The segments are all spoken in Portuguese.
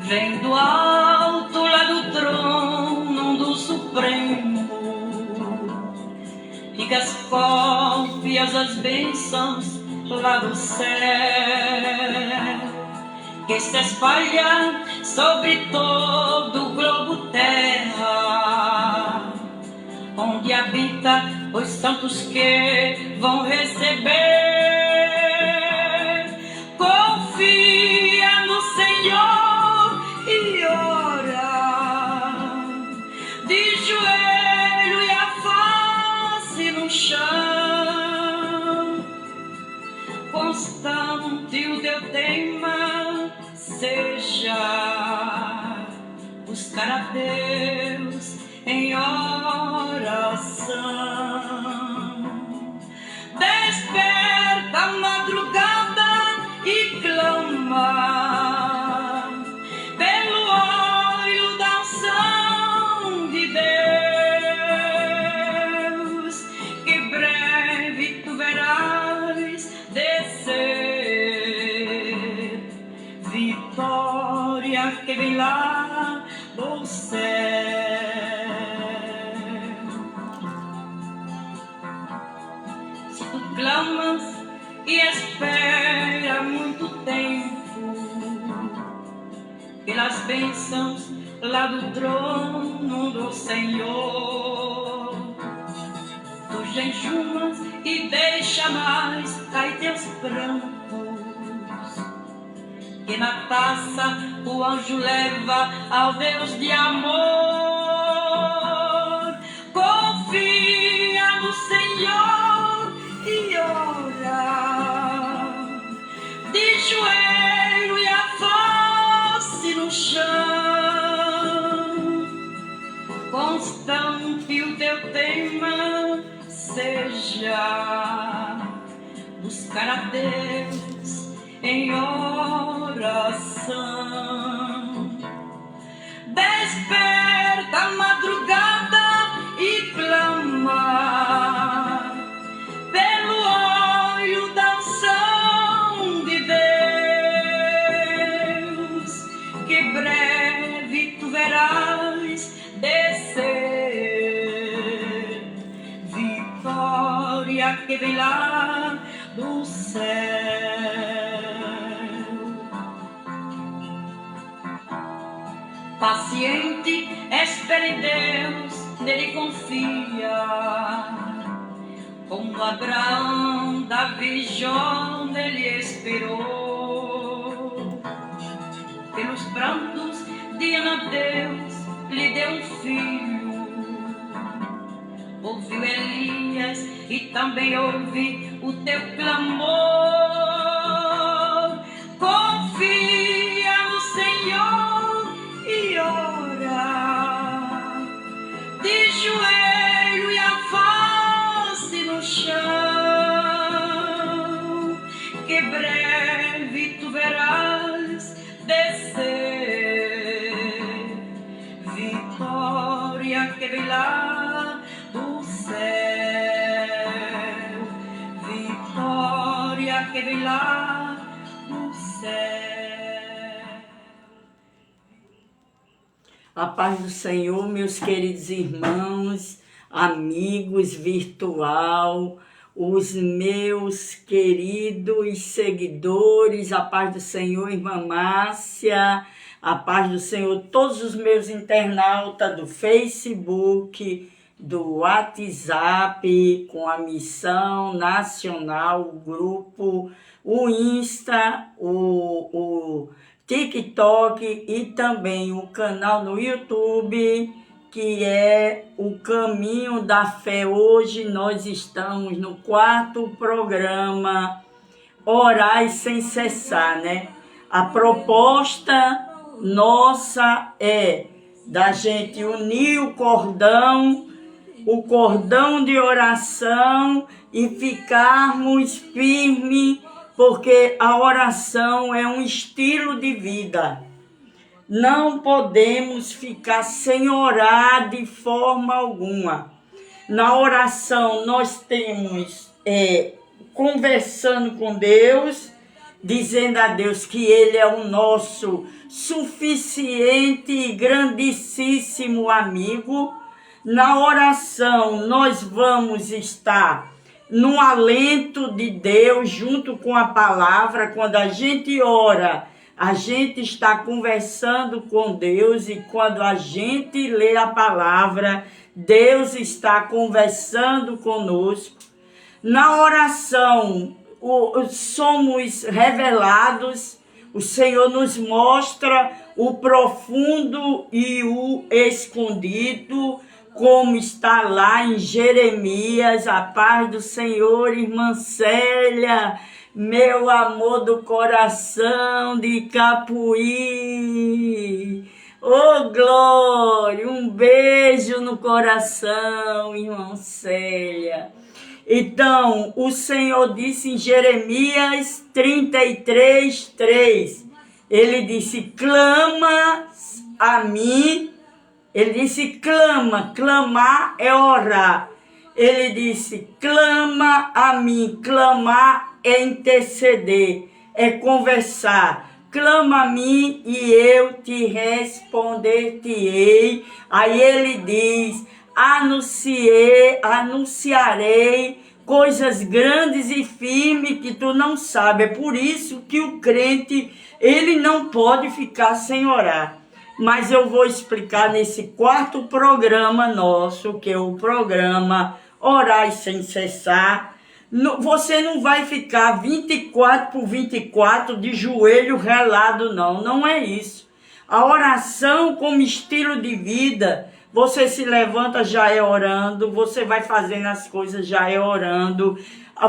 vem do alto, lá do trono do Supremo, e que as cópias, as bênçãos lá do céu, que se espalha sobre todo o globo terra, onde habita os santos que vão receber. Confia no Senhor e ora, de joelho e a face no chão. Constante o teu tema seja buscar a Deus em oração. Desperta a madrugada e clama pelo olho da unção de Deus, que breve tu verás descer vitória que vem lá do céu. Clamas e espera muito tempo pelas bênçãos lá do trono do Senhor. Tu jejuas e deixa mais cair teus prantos, que na taça o anjo leva ao Deus de amor. Confia no Senhor e ora, de joelho e a face no chão. Constante o teu tema seja buscar a Deus em oração. Desperta a madrugada e clama pelo olho da unção de Deus, que breve tu verás descer vitória que vem lá do céu. Paciente, espera em Deus, nele confia, como Abraão, Davi, Jó, nele esperou. Pelos prantos de Ana, Deus lhe deu um filho. Ouviu Elias e também ouve o teu clamor. Confia no Senhor e ora, de joelho e a face no chão, que breve tu verás descer vitória que vem lá do céu, vitória que vem lá do céu. A paz do Senhor, meus queridos irmãos, amigos virtual, os meus queridos seguidores, a paz do Senhor, irmã Márcia, a paz do Senhor, todos os meus internautas do Facebook, do WhatsApp, com a Missão Nacional, o grupo, o Insta, o TikTok e também o canal no YouTube, que é o Caminho da Fé. Hoje nós estamos no 4º programa, Orai Sem Cessar, né? A proposta nossa é da gente unir o cordão de oração e ficarmos firmes, porque a oração é um estilo de vida. Não podemos ficar sem orar de forma alguma. Na oração nós temos conversando com Deus dizendo a Deus que Ele é o nosso suficiente e grandíssimo amigo. Na oração, nós vamos estar no alento de Deus, junto com a palavra. Quando a gente ora, a gente está conversando com Deus, e quando a gente lê a palavra, Deus está conversando conosco. Na oração, somos revelados, o Senhor nos mostra o profundo e o escondido, como está lá em Jeremias. A paz do Senhor, irmã Célia, meu amor do coração de Capuí. Ô, Glória, um beijo no coração, irmã Célia. Então, o Senhor disse em Jeremias 33:3, ele disse, clama a mim. Ele disse, clama, clamar é orar. Ele disse, clama a mim, clamar é interceder, é conversar. Clama a mim e eu te responder-te-ei. Aí ele diz, anunciarei coisas grandes e firmes que tu não sabes. É por isso que o crente, ele não pode ficar sem orar. Mas eu vou explicar nesse quarto programa nosso, que é o programa Orar Sem Cessar. Você não vai ficar 24/24 de joelho relado, não. Não é isso. A oração como estilo de vida, você se levanta, já é orando. Você vai fazendo as coisas, já é orando.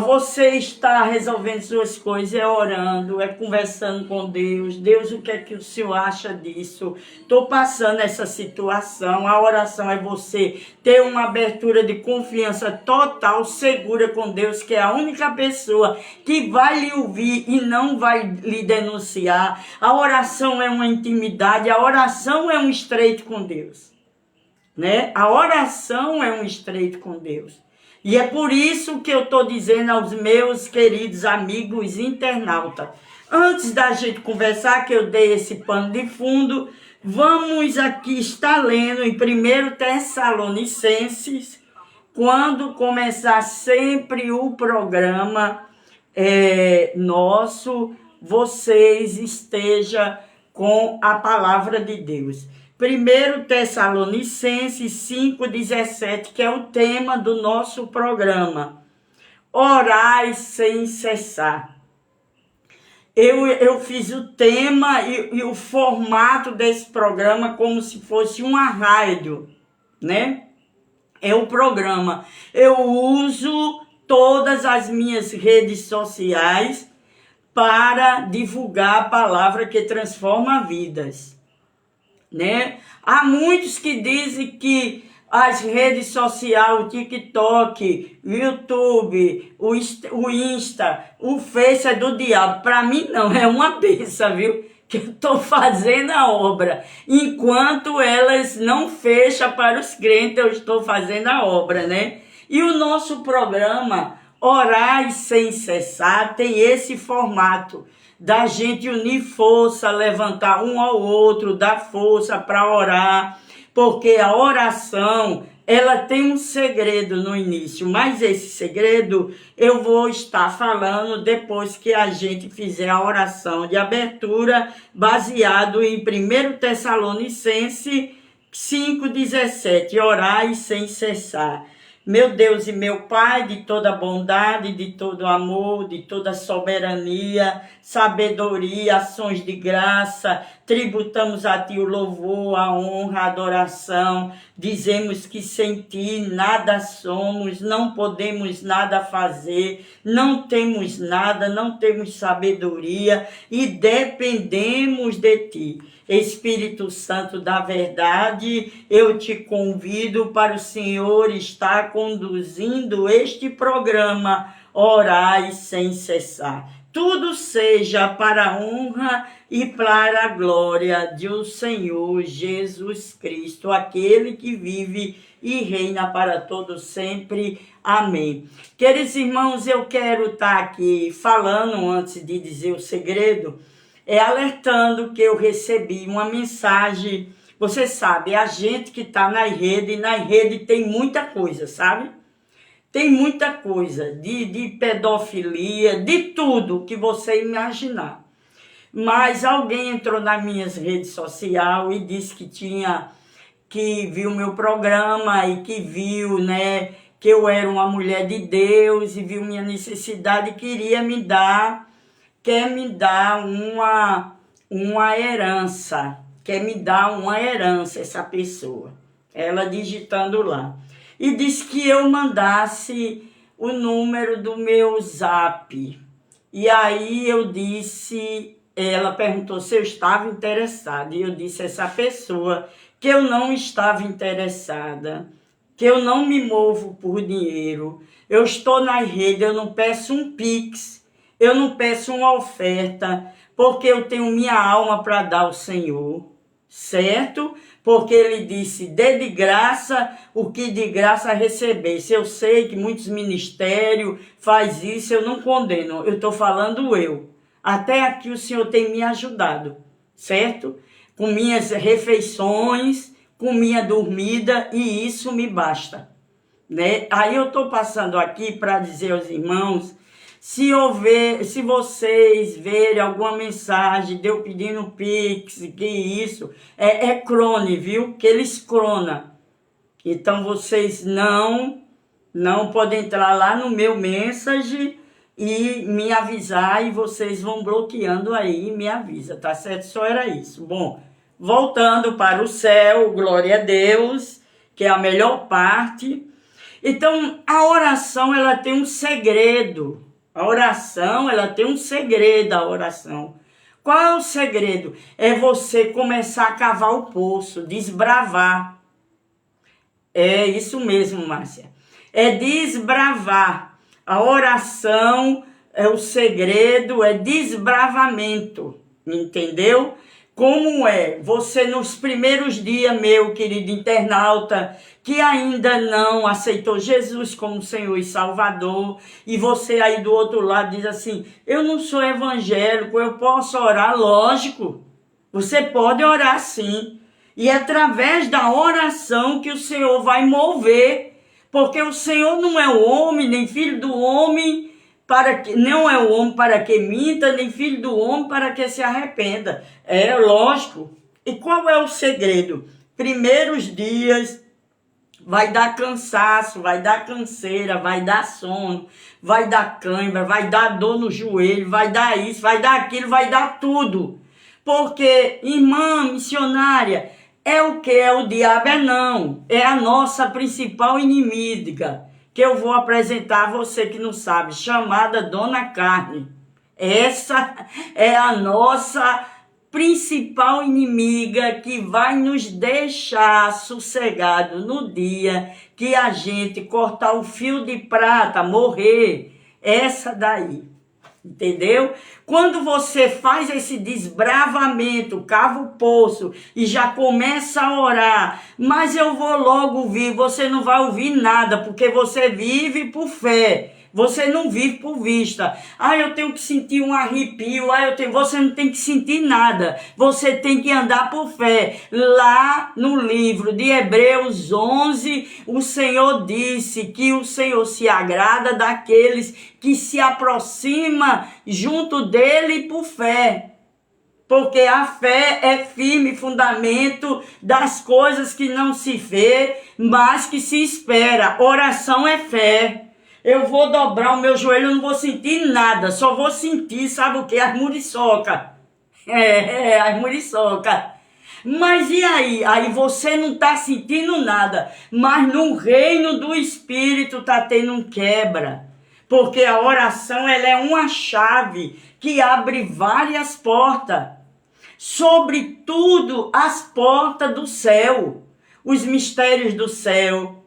Você está resolvendo suas coisas, é orando, é conversando com Deus. Deus, o que é que o Senhor acha disso? Estou passando essa situação. A oração é você ter uma abertura de confiança total, segura com Deus, que é a única pessoa que vai lhe ouvir e não vai lhe denunciar. A oração é uma intimidade, a oração é um estreito com Deus, né? A oração é um estreito com Deus. E é por isso que eu estou dizendo aos meus queridos amigos internautas, antes da gente conversar, que eu dei esse pano de fundo, vamos aqui estar lendo em 1 Tessalonicenses, quando começar sempre o programa nosso, vocês estejam com a palavra de Deus. 1 Tessalonicenses 5:17, que é o tema do nosso programa. Orai sem cessar. Eu fiz o tema e o formato desse programa como se fosse uma rádio, né? É o programa. Eu uso todas as minhas redes sociais para divulgar a palavra que transforma vidas, né? Há muitos que dizem que as redes sociais, o TikTok, o YouTube, o Insta, o Face é do diabo. Para mim não, é uma bênção, viu? Que eu estou fazendo a obra. Enquanto elas não fecham para os crentes, eu estou fazendo a obra, né? E o nosso programa, Orar Sem Cessar, tem esse formato da gente unir força, levantar um ao outro, dar força para orar, porque a oração, ela tem um segredo no início, mas esse segredo eu vou estar falando depois que a gente fizer a oração de abertura, baseado em 1 Tessalonicenses 5:17, orai sem cessar. Meu Deus e meu Pai, de toda bondade, de todo amor, de toda soberania, sabedoria, ações de graça, tributamos a Ti o louvor, a honra, a adoração. Dizemos que sem Ti nada somos, não podemos nada fazer, não temos nada, não temos sabedoria e dependemos de Ti. Espírito Santo da verdade, eu te convido para o Senhor estar conduzindo este programa, Orai Sem Cessar. tudo seja para a honra e para a glória do Senhor Jesus Cristo, aquele que vive e reina para todos sempre. Amém. Queridos irmãos, eu quero estar aqui falando, antes de dizer o segredo, alertando que eu recebi uma mensagem. Você sabe, a gente que está na rede tem muita coisa, sabe? Tem muita coisa, de pedofilia, de tudo que você imaginar. Mas alguém entrou nas minhas redes sociais e disse que viu meu programa e que viu, né, que eu era uma mulher de Deus e viu minha necessidade e quer me dar uma herança. Quer me dar uma herança, essa pessoa. Ela digitando lá. E disse que eu mandasse o número do meu zap. E aí eu disse, ela perguntou se eu estava interessada. E eu disse a essa pessoa que eu não estava interessada, que eu não me movo por dinheiro. Eu estou na rede, eu não peço um pix, eu não peço uma oferta, porque eu tenho minha alma para dar ao Senhor, certo? Porque ele disse, dê de graça o que de graça recebesse. Eu sei que muitos ministérios faz isso, eu não condeno, eu estou falando eu. Até aqui o Senhor tem me ajudado, certo? Com minhas refeições, com minha dormida, e isso me basta, né? Aí eu estou passando aqui para dizer aos irmãos, se vocês verem alguma mensagem de eu pedindo pix, que isso, é crone, viu? Que eles cronam. Então vocês não podem entrar lá no meu mensage e me avisar, e vocês vão bloqueando aí e me avisa, tá certo? Só era isso. Bom, voltando para o céu, glória a Deus, que é a melhor parte. Então, a oração, ela tem um segredo. A oração, ela tem um segredo, a oração. Qual é o segredo? É você começar a cavar o poço, desbravar. É isso mesmo, Márcia. É desbravar. A oração, o segredo é desbravamento, entendeu? Como é você nos primeiros dias, meu querido internauta, que ainda não aceitou Jesus como Senhor e Salvador, e você aí do outro lado diz assim, eu não sou evangélico, eu posso orar? Lógico, você pode orar sim, e é através da oração que o Senhor vai mover, porque o Senhor não é o homem, nem filho do homem, não é o homem para que minta, nem filho do homem para que se arrependa. É lógico. E qual é o segredo? Primeiros dias vai dar cansaço, vai dar canseira, vai dar sono, vai dar cãibra, vai dar dor no joelho, vai dar isso, vai dar aquilo, vai dar tudo. Porque, irmã missionária, é o que? É o diabo? Não. É a nossa principal inimiga, que eu vou apresentar a você que não sabe, chamada Dona Carne. Essa é a nossa principal inimiga, que vai nos deixar sossegado no dia que a gente cortar o fio de prata, morrer. Essa daí. Entendeu? Quando você faz esse desbravamento, cava o poço e já começa a orar, mas eu vou logo ouvir, você não vai ouvir nada, porque você vive por fé. Você não vive por vista. Eu tenho que sentir um arrepio. Você não tem que sentir nada. Você tem que andar por fé. Lá no livro de Hebreus 11, o Senhor disse que o Senhor se agrada daqueles que se aproximam junto dele por fé. Porque a fé é firme fundamento das coisas que não se vê, mas que se espera. Oração é fé. Eu vou dobrar o meu joelho, eu não vou sentir nada, só vou sentir, sabe o que? As muriçoca. As muriçoca. Mas e aí? Aí você não está sentindo nada, mas no reino do Espírito está tendo um quebra. Porque a oração, ela é uma chave que abre várias portas. Sobretudo as portas do céu, os mistérios do céu,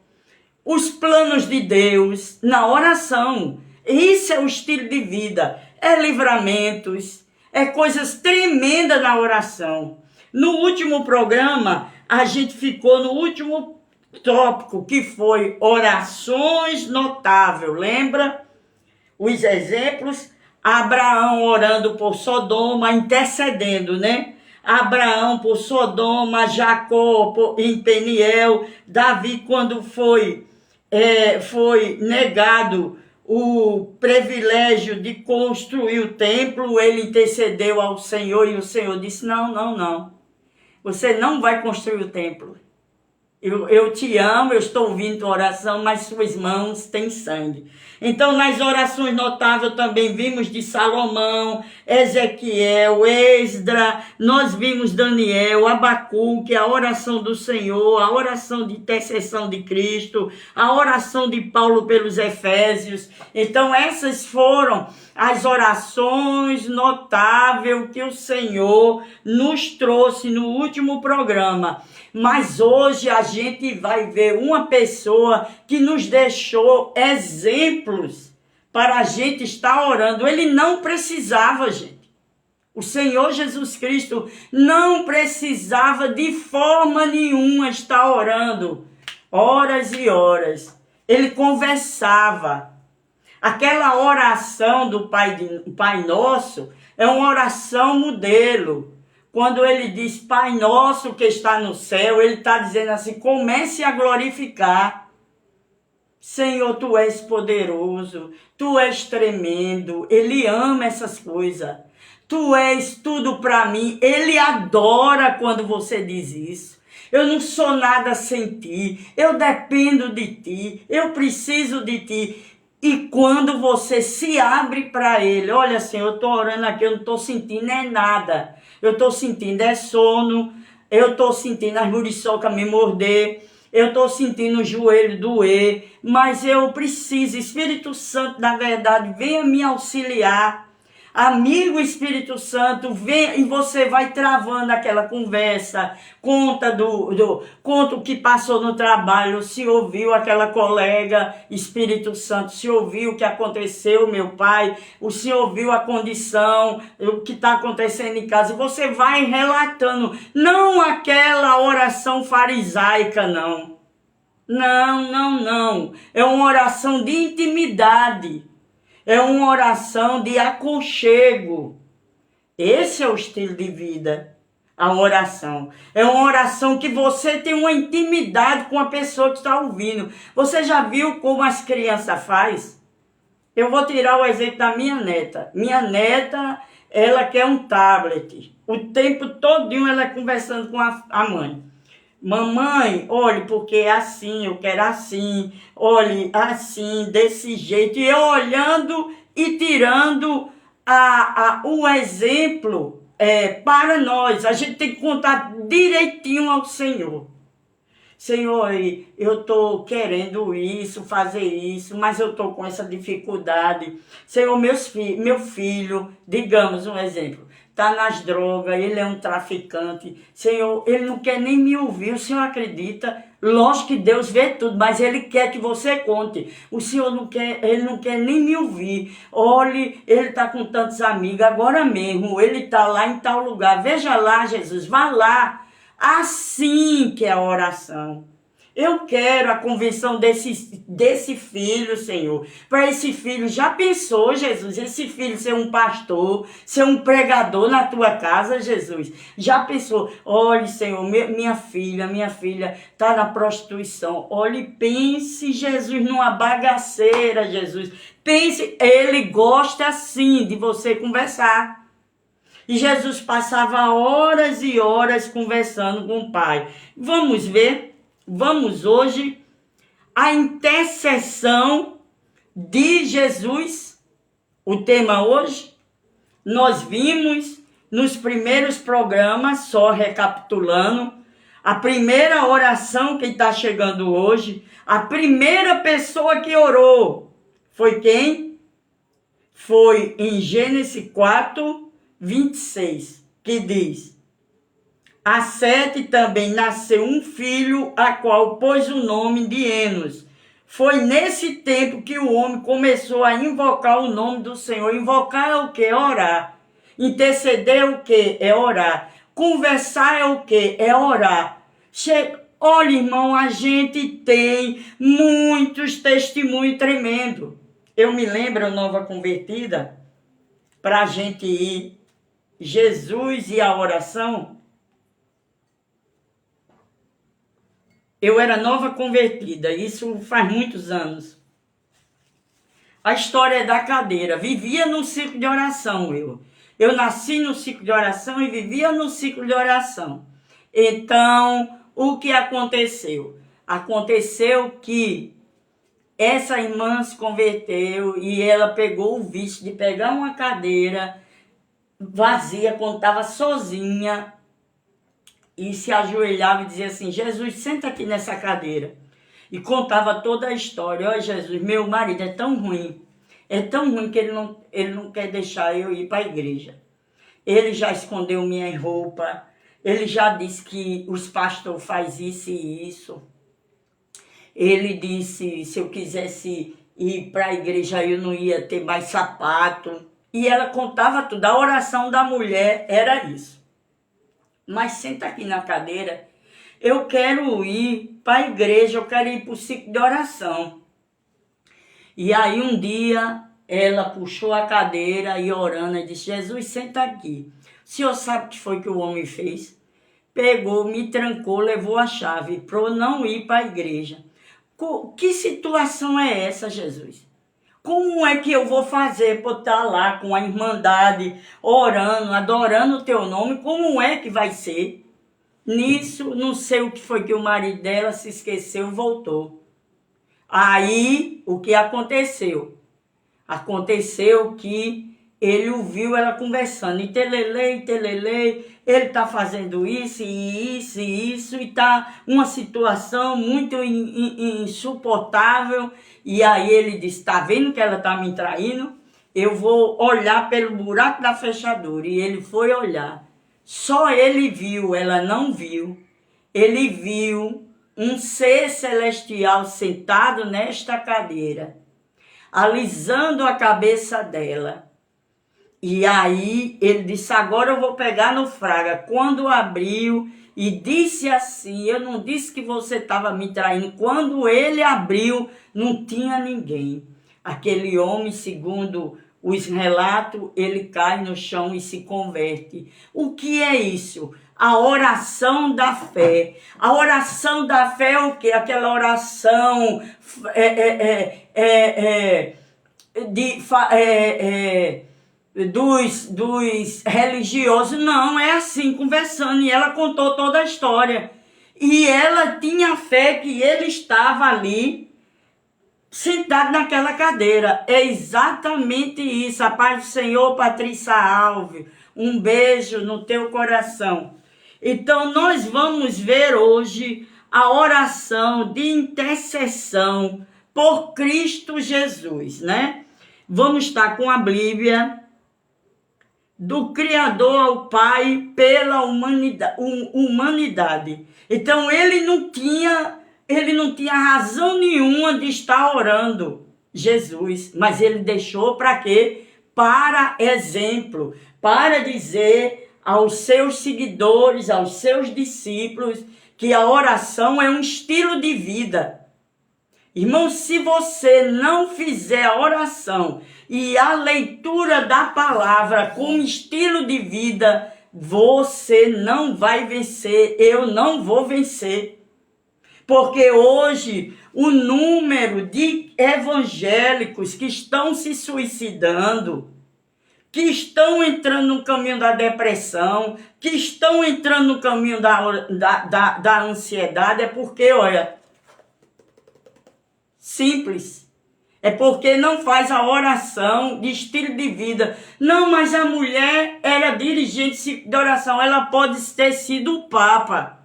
os planos de Deus na oração. Isso é o estilo de vida. é livramentos, é coisas tremendas na oração. No último programa, a gente ficou no último tópico, que foi orações notáveis, lembra? Os exemplos, Abraão orando por Sodoma, intercedendo, né? Abraão por Sodoma, Jacó em Peniel, Davi quando foi negado o privilégio de construir o templo, ele intercedeu ao Senhor e o Senhor disse, não, você não vai construir o templo. Eu te amo, eu estou ouvindo tua oração, mas suas mãos têm sangue. Então, nas orações notáveis também vimos de Salomão, Ezequiel, Esdra, nós vimos Daniel, Abacuque, a oração do Senhor, a oração de intercessão de Cristo, a oração de Paulo pelos Efésios. Então, essas foram as orações notáveis que o Senhor nos trouxe no último programa. Mas hoje a gente vai ver uma pessoa que nos deixou exemplos para a gente estar orando. Ele não precisava, gente. O Senhor Jesus Cristo não precisava de forma nenhuma estar orando horas e horas. Ele conversava. Aquela oração do Pai Nosso é uma oração modelo. Quando ele diz Pai Nosso que está no céu, ele está dizendo assim, comece a glorificar. Senhor, Tu és poderoso, Tu és tremendo, Ele ama essas coisas. Tu és tudo para mim, Ele adora quando você diz isso. Eu não sou nada sem Ti, eu dependo de Ti, eu preciso de Ti. E quando você se abre para Ele, olha Senhor, eu estou orando aqui, eu não estou sentindo nada. Eu estou sentindo sono, eu estou sentindo as muriçocas me morder, eu estou sentindo o joelho doer, mas eu preciso, Espírito Santo, na verdade, venha me auxiliar. Amigo Espírito Santo, vem e você vai travando aquela conversa, conta o que passou no trabalho, se ouviu aquela colega, Espírito Santo, se ouviu o que aconteceu, meu pai, o senhor ouviu a condição, o que está acontecendo em casa, e você vai relatando, não aquela oração farisaica, não. Não, é uma oração de intimidade. É uma oração de aconchego. Esse é o estilo de vida, a oração. É uma oração que você tem uma intimidade com a pessoa que está ouvindo. Você já viu como as crianças fazem? Eu vou tirar o exemplo da minha neta. Minha neta, ela quer um tablet. O tempo todinho ela conversando com a mãe. Mamãe, olhe, porque é assim, eu quero assim, olhe, assim, desse jeito. E eu olhando e tirando o exemplo para nós. A gente tem que contar direitinho ao Senhor. Senhor, eu estou querendo isso, fazer isso, mas eu estou com essa dificuldade. Senhor, meu filho, digamos um exemplo, está nas drogas, ele é um traficante. Senhor, ele não quer nem me ouvir, o Senhor acredita? Lógico que Deus vê tudo, mas Ele quer que você conte. O Senhor Ele não quer nem me ouvir. Olhe, ele está com tantos amigos, agora mesmo, ele está lá em tal lugar. Veja lá, Jesus, vá lá. Assim que é a oração. Eu quero a convenção desse filho, Senhor. Para esse filho, já pensou, Jesus? Esse filho ser um pastor, ser um pregador na tua casa, Jesus? Já pensou? Olhe, Senhor, minha filha está na prostituição. Olhe, pense, Jesus, numa bagaceira, Jesus. Pense, Ele gosta assim de você conversar. E Jesus passava horas e horas conversando com o Pai. Vamos ver, vamos hoje, a intercessão de Jesus. O tema hoje, nós vimos nos primeiros programas, só recapitulando, a primeira oração que está chegando hoje, a primeira pessoa que orou, foi quem? Foi em Gênesis 4, 26, que diz: a Sete também nasceu um filho, a qual pôs o nome de Enos. Foi nesse tempo que o homem começou a invocar o nome do Senhor. Invocar é o quê? Orar. Interceder é o quê? É orar. Conversar é o quê? É orar. Olha, irmão, a gente tem muitos testemunhos tremendos. Eu me lembro, nova convertida, para a gente ir, Jesus e a oração. Eu era nova convertida, isso faz muitos anos. A história é da cadeira. Vivia num ciclo de oração, eu nasci no ciclo de oração e vivia no ciclo de oração. Então, o que aconteceu? Aconteceu que essa irmã se converteu e ela pegou o vício de pegar uma cadeira vazia, quando estava sozinha, e se ajoelhava e dizia assim: Jesus, senta aqui nessa cadeira. E contava toda a história. Olha, Jesus, meu marido é tão ruim que ele não quer deixar eu ir para a igreja. Ele já escondeu minha roupa, ele já disse que os pastores fazem isso e isso. Ele disse se eu quisesse ir para a igreja eu não ia ter mais sapato. E ela contava tudo. A oração da mulher era isso. Mas senta aqui na cadeira, eu quero ir para a igreja, eu quero ir para o ciclo de oração. E aí um dia ela puxou a cadeira e orando, e disse: Jesus, senta aqui. O senhor sabe o que foi que o homem fez? Pegou, me trancou, levou a chave para eu não ir para a igreja. Que situação é essa, Jesus? Como é que eu vou fazer para estar lá com a irmandade, orando, adorando o teu nome? Como é que vai ser? Nisso, não sei o que foi que o marido dela se esqueceu e voltou. Aí, o que aconteceu? Aconteceu que ele ouviu ela conversando, e telelei, ele está fazendo isso, e está uma situação muito insuportável. E aí ele disse: está vendo que ela está me traindo? Eu vou olhar pelo buraco da fechadura. E ele foi olhar. Só ele viu, ela não viu. Ele viu um ser celestial sentado nesta cadeira, alisando a cabeça dela. E aí ele disse: agora eu vou pegar no fraga. Quando abriu e disse assim: eu não disse que você estava me traindo. Quando ele abriu, não tinha ninguém. Aquele homem, segundo os relatos, ele cai no chão e se converte. O que é isso? A oração da fé. A oração da fé é o quê? Aquela oração dos religiosos. Não, é assim, conversando. E ela contou toda a história. E ela tinha fé que ele estava ali, sentado naquela cadeira. É exatamente isso. A paz do Senhor, Patrícia Alves. Um beijo no teu coração. Então, nós vamos ver hoje a oração de intercessão por Cristo Jesus, né? Vamos estar com a Bíblia do Criador ao Pai pela humanidade. Então, ele não tinha razão nenhuma de estar orando Jesus, mas ele deixou para quê? Para exemplo, para dizer aos seus seguidores, aos seus discípulos, que a oração é um estilo de vida. Irmão, se você não fizer a oração e a leitura da palavra como estilo de vida, você não vai vencer, eu não vou vencer. Porque hoje o número de evangélicos que estão se suicidando, que estão entrando no caminho da depressão, que estão entrando no caminho da ansiedade, é porque, olha, simples. É porque não faz a oração de estilo de vida. Não, mas a mulher era dirigente de oração, ela pode ter sido o Papa.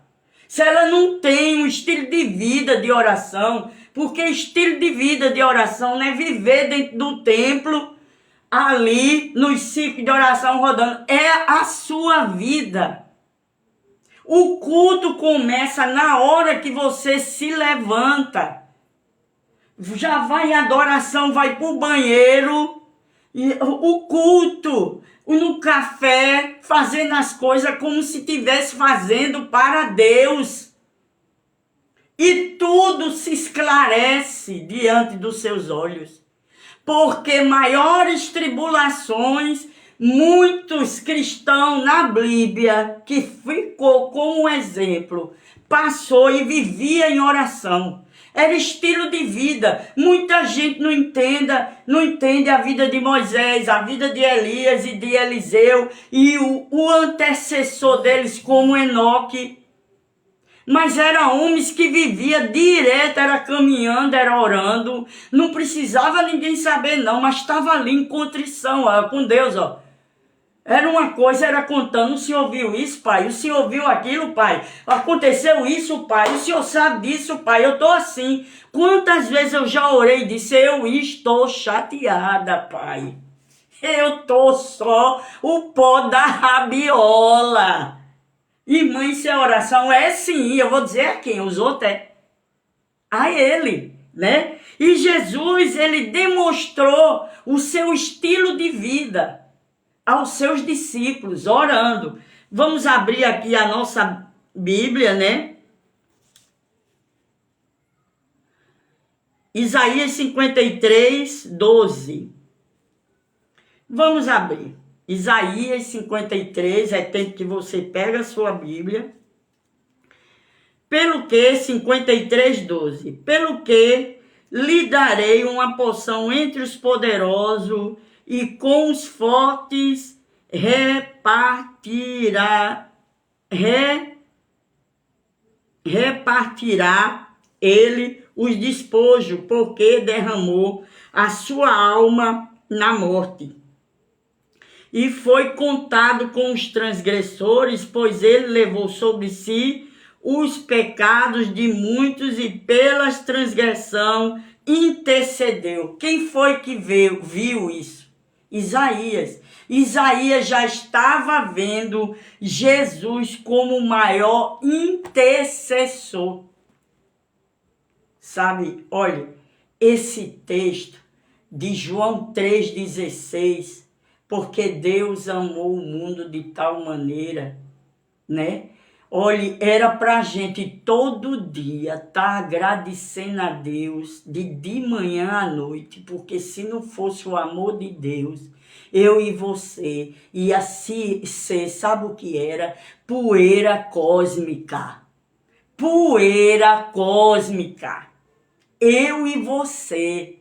Se ela não tem um estilo de vida de oração, porque estilo de vida de oração não é viver dentro do templo, ali nos ciclos de oração rodando, é a sua vida. O culto começa na hora que você se levanta. já vai em adoração, vai pro banheiro, e o culto, no café, fazendo as coisas como se estivesse fazendo para Deus. E tudo se esclarece diante dos seus olhos. Porque maiores tribulações, muitos cristãos na Bíblia, que ficou como exemplo, passou e vivia em oração. Era estilo de vida. Muita gente não entende a vida de Moisés, a vida de Elias e de Eliseu e o antecessor deles como Enoque. Mas eram homens que viviam direto, era caminhando, era orando. Não precisava ninguém saber não, mas estava ali em contrição com Deus, ó. Era uma coisa, era contando, o senhor viu isso, pai? O senhor viu aquilo, pai? Aconteceu isso, pai? O senhor sabe disso, pai? Eu estou assim. Quantas vezes eu já orei e disse, eu estou chateada, pai. Eu estou só o pó da rabiola. Irmã, isso é oração? É sim, eu vou dizer a quem? Os outros a ele, né? E Jesus, ele demonstrou o seu estilo de vida aos seus discípulos, orando. Vamos abrir aqui a nossa Bíblia, né? Isaías 53, 12. Vamos abrir. Isaías 53, é tempo que você pega a sua Bíblia. Pelo que, 53, 12. Pelo que lhe darei uma porção entre os poderosos e com os fortes repartirá ele os despojos, porque derramou a sua alma na morte. E foi contado com os transgressores, pois ele levou sobre si os pecados de muitos e pelas transgressão intercedeu. Quem foi que viu isso? Isaías. Isaías já estava vendo Jesus como o maior intercessor. Sabe, olha, esse texto de João 3,16, porque Deus amou o mundo de tal maneira, né? Olha, era pra gente todo dia estar agradecendo a Deus de manhã à noite, porque se não fosse o amor de Deus, eu e você ia ser, sabe o que era? Poeira cósmica. Poeira cósmica. Eu e você.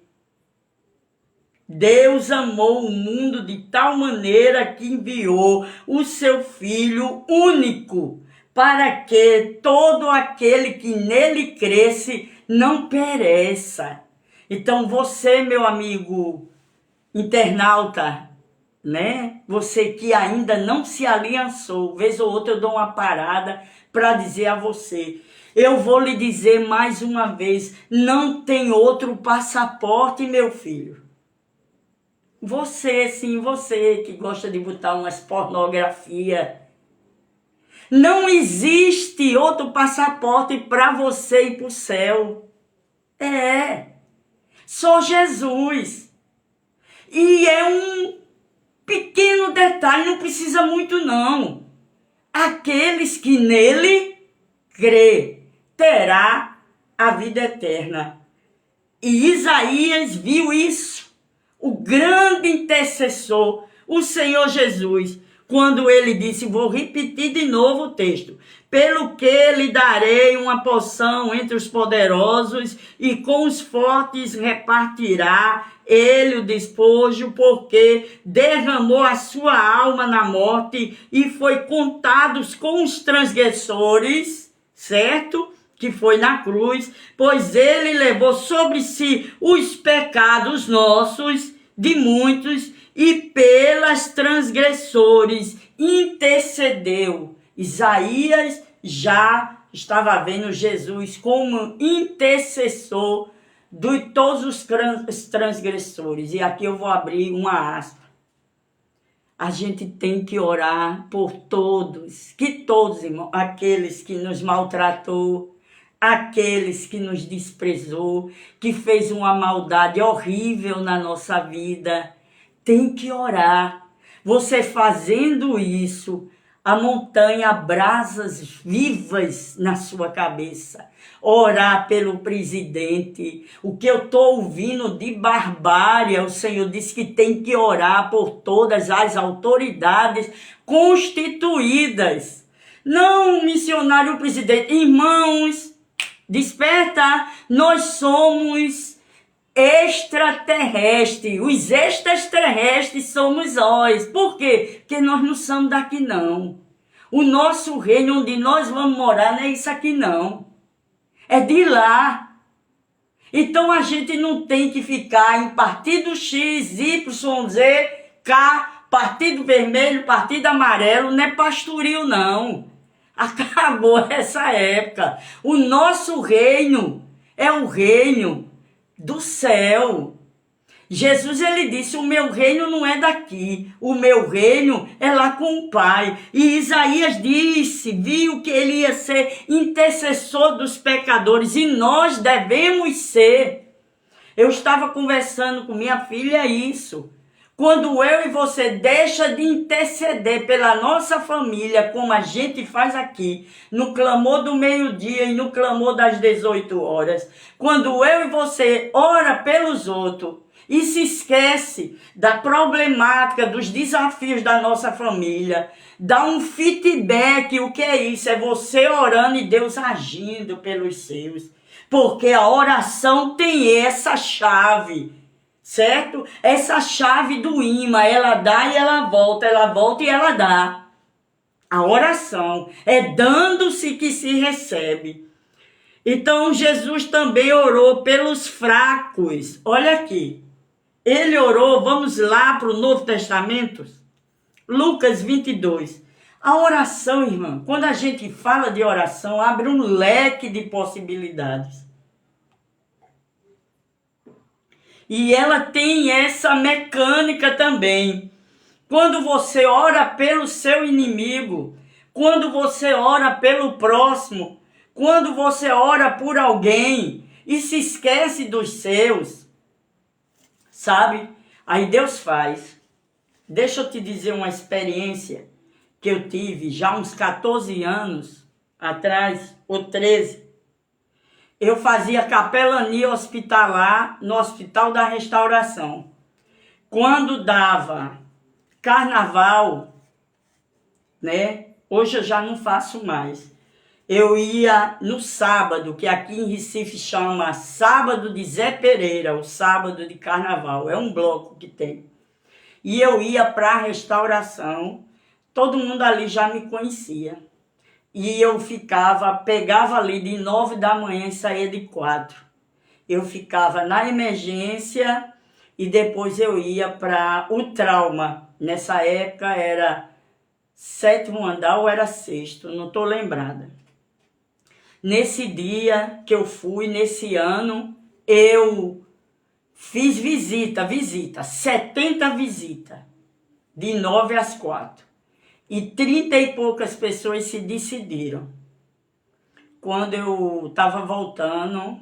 Deus amou o mundo de tal maneira que enviou o seu Filho único, para que todo aquele que nele cresce não pereça. Então você, meu amigo internauta, né? Você que ainda não se aliançou, vez ou outra eu dou uma parada para dizer a você. Eu vou lhe dizer mais uma vez, não tem outro passaporte, meu filho. Você, sim, você que gosta de botar umas pornografia. Não existe outro passaporte para você ir para o céu. Só Jesus. E é um pequeno detalhe, não precisa muito não. Aqueles que nele crê, terá a vida eterna. E Isaías viu isso. O grande intercessor, o Senhor Jesus, quando ele disse, vou repetir de novo o texto, pelo que lhe darei uma porção entre os poderosos e com os fortes repartirá ele o despojo, porque derramou a sua alma na morte e foi contados com os transgressores, certo? Que foi na cruz, pois ele levou sobre si os pecados nossos, de muitos, e pelas transgressores intercedeu. Isaías já estava vendo Jesus como intercessor de todos os transgressores. E aqui eu vou abrir uma aspa. A gente tem que orar por todos, irmão, aqueles que nos maltratou, aqueles que nos desprezou, que fez uma maldade horrível na nossa vida. Tem que orar. Você fazendo isso, a montanha brasas vivas na sua cabeça. Orar pelo presidente. O que eu estou ouvindo de barbárie, o Senhor disse que tem que orar por todas as autoridades constituídas. Não, missionário presidente. Irmãos, desperta, nós somos extraterrestres. Os extraterrestres somos nós. Por quê? Porque nós não somos daqui não. O nosso reino onde nós vamos morar não é isso aqui não. É de lá. Então a gente não tem que ficar em partido X, Y, Z, K, partido vermelho, partido amarelo, não é pastoril não. Acabou essa época. O nosso reino é o reino do céu. Jesus, ele disse, o meu reino não é daqui, o meu reino é lá com o Pai. E Isaías disse, viu que ele ia ser intercessor dos pecadores, e nós devemos ser. Eu estava conversando com minha filha isso. Quando eu e você deixa de interceder pela nossa família, como a gente faz aqui, no clamor do meio-dia e no clamor das 18 horas, quando eu e você ora pelos outros, e se esquece da problemática, dos desafios da nossa família, dá um feedback, o que é isso? É você orando e Deus agindo pelos seus. Porque a oração tem essa chave, certo? Essa chave do imã, ela dá e ela volta e ela dá. A oração é dando-se que se recebe. Então Jesus também orou pelos fracos. Olha aqui. Ele orou, vamos lá para o Novo Testamento, Lucas 22. A oração, irmã, quando a gente fala de oração, abre um leque de possibilidades. E ela tem essa mecânica também. Quando você ora pelo seu inimigo, quando você ora pelo próximo, quando você ora por alguém e se esquece dos seus, sabe? Aí Deus faz. Deixa eu te dizer uma experiência que eu tive já uns 14 anos atrás, ou 13. Eu fazia capelania hospitalar no Hospital da Restauração. Quando dava carnaval, né? Hoje eu já não faço mais. Eu ia no sábado, que aqui em Recife chama Sábado de Zé Pereira, o sábado de carnaval, é um bloco que tem. E eu ia para a restauração, todo mundo ali já me conhecia. E eu pegava ali de 9 da manhã e saía de 4. Eu ficava na emergência e depois eu ia para o trauma. Nessa época era 7º andar ou era 6º, não estou lembrada. Nesse dia que eu fui, nesse ano, eu fiz visita, 70 visitas, de 9 às 4. E 30 e poucas pessoas se decidiram. Quando eu estava voltando,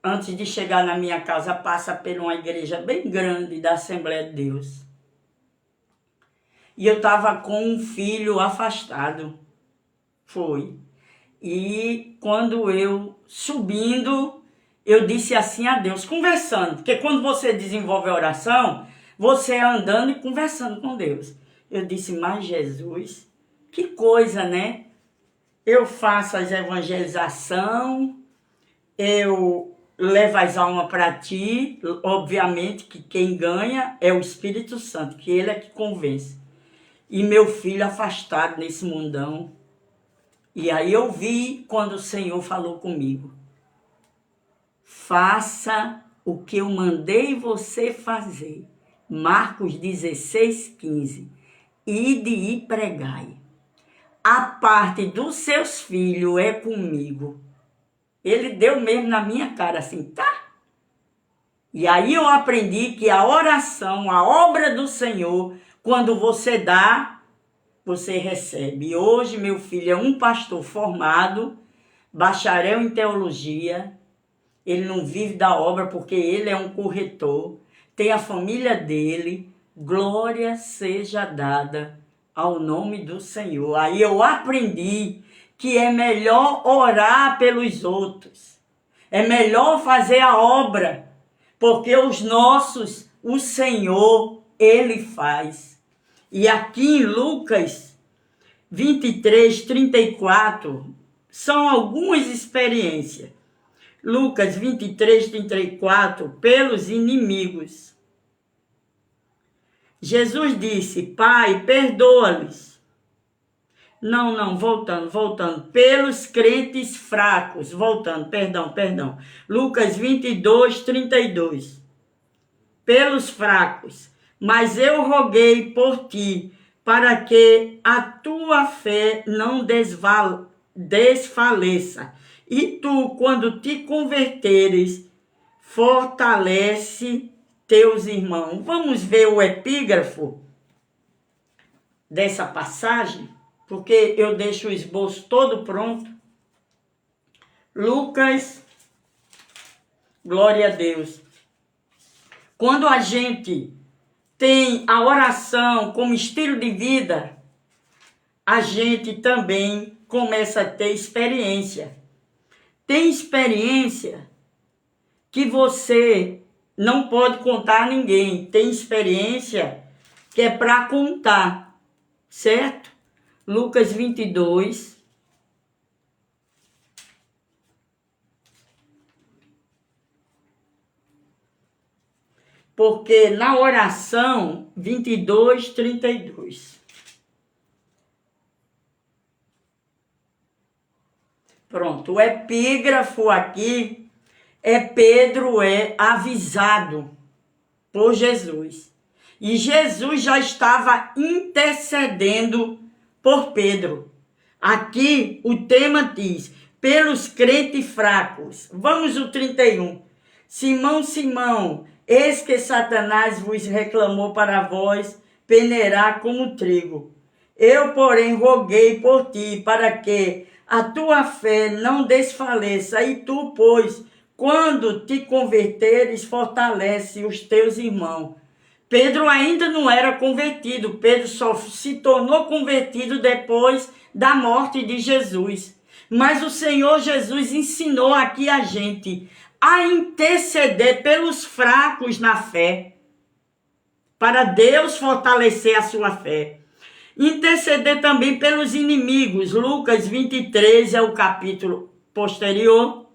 antes de chegar na minha casa, passa por uma igreja bem grande da Assembleia de Deus. E eu estava com um filho afastado. Foi. E quando eu subindo, eu disse assim a Deus, conversando. Porque quando você desenvolve a oração, você é andando e conversando com Deus. Eu disse, mas Jesus, que coisa, né? Eu faço as evangelização, eu levo as almas para ti. Obviamente que quem ganha é o Espírito Santo, que ele é que convence. E meu filho afastado nesse mundão. E aí eu vi quando o Senhor falou comigo. Faça o que eu mandei você fazer. Marcos 16:15. Ide e pregai. A parte dos seus filhos é comigo. Ele deu mesmo na minha cara assim, tá? E aí eu aprendi que a oração, a obra do Senhor, quando você dá, você recebe. E hoje meu filho é um pastor formado, bacharel em teologia, ele não vive da obra porque ele é um corretor, tem a família dele, glória seja dada ao nome do Senhor. Aí eu aprendi que é melhor orar pelos outros, é melhor fazer a obra, porque o Senhor, Ele faz. E aqui em Lucas 23, 34, são algumas experiências. Lucas 23, 34, pelos inimigos. Jesus disse, Pai, perdoa-lhes. Voltando. Pelos crentes fracos. Perdão. Lucas 22, 32. Pelos fracos. Mas eu roguei por ti, para que a tua fé não desfaleça. E tu, quando te converteres, fortalece teus irmãos. Vamos ver o epígrafo dessa passagem, porque eu deixo o esboço todo pronto. Lucas, glória a Deus. Quando a gente tem a oração como estilo de vida, a gente também começa a ter experiência. Tem experiência que você não pode contar a ninguém. Tem experiência que é para contar, certo? Lucas 22. Porque na oração 22, 32. Pronto, o epígrafo aqui é Pedro é avisado por Jesus. E Jesus já estava intercedendo por Pedro. Aqui o tema diz, pelos crentes fracos. Vamos o 31. Simão, eis que Satanás vos reclamou para vós peneirar como trigo. Eu, porém, roguei por ti, para que a tua fé não desfaleça, e tu, pois, quando te converteres, fortalece os teus irmãos. Pedro ainda não era convertido, Pedro só se tornou convertido depois da morte de Jesus. Mas o Senhor Jesus ensinou aqui a gente a interceder pelos fracos na fé, para Deus fortalecer a sua fé. Interceder também pelos inimigos. Lucas 23 é o capítulo posterior.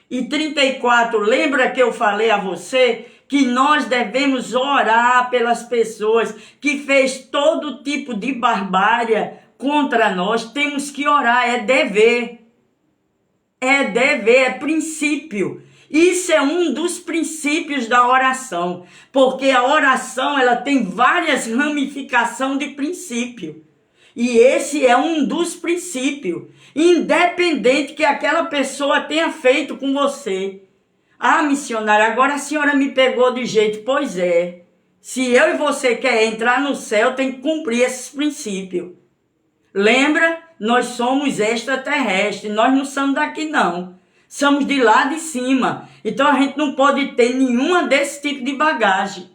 E 34, lembra que eu falei a você que nós devemos orar pelas pessoas que fez todo tipo de barbárie contra nós? Temos que orar, é dever. É princípio. Isso é um dos princípios da oração, porque a oração ela tem várias ramificações de princípio. E esse é um dos princípios, independente que aquela pessoa tenha feito com você. Ah, missionária, agora a senhora me pegou de jeito. Pois é, se eu e você quer entrar no céu, tem que cumprir esses princípios. Lembra? Nós somos extraterrestres, nós não somos daqui não. Somos de lá de cima. Então a gente não pode ter nenhuma desse tipo de bagagem.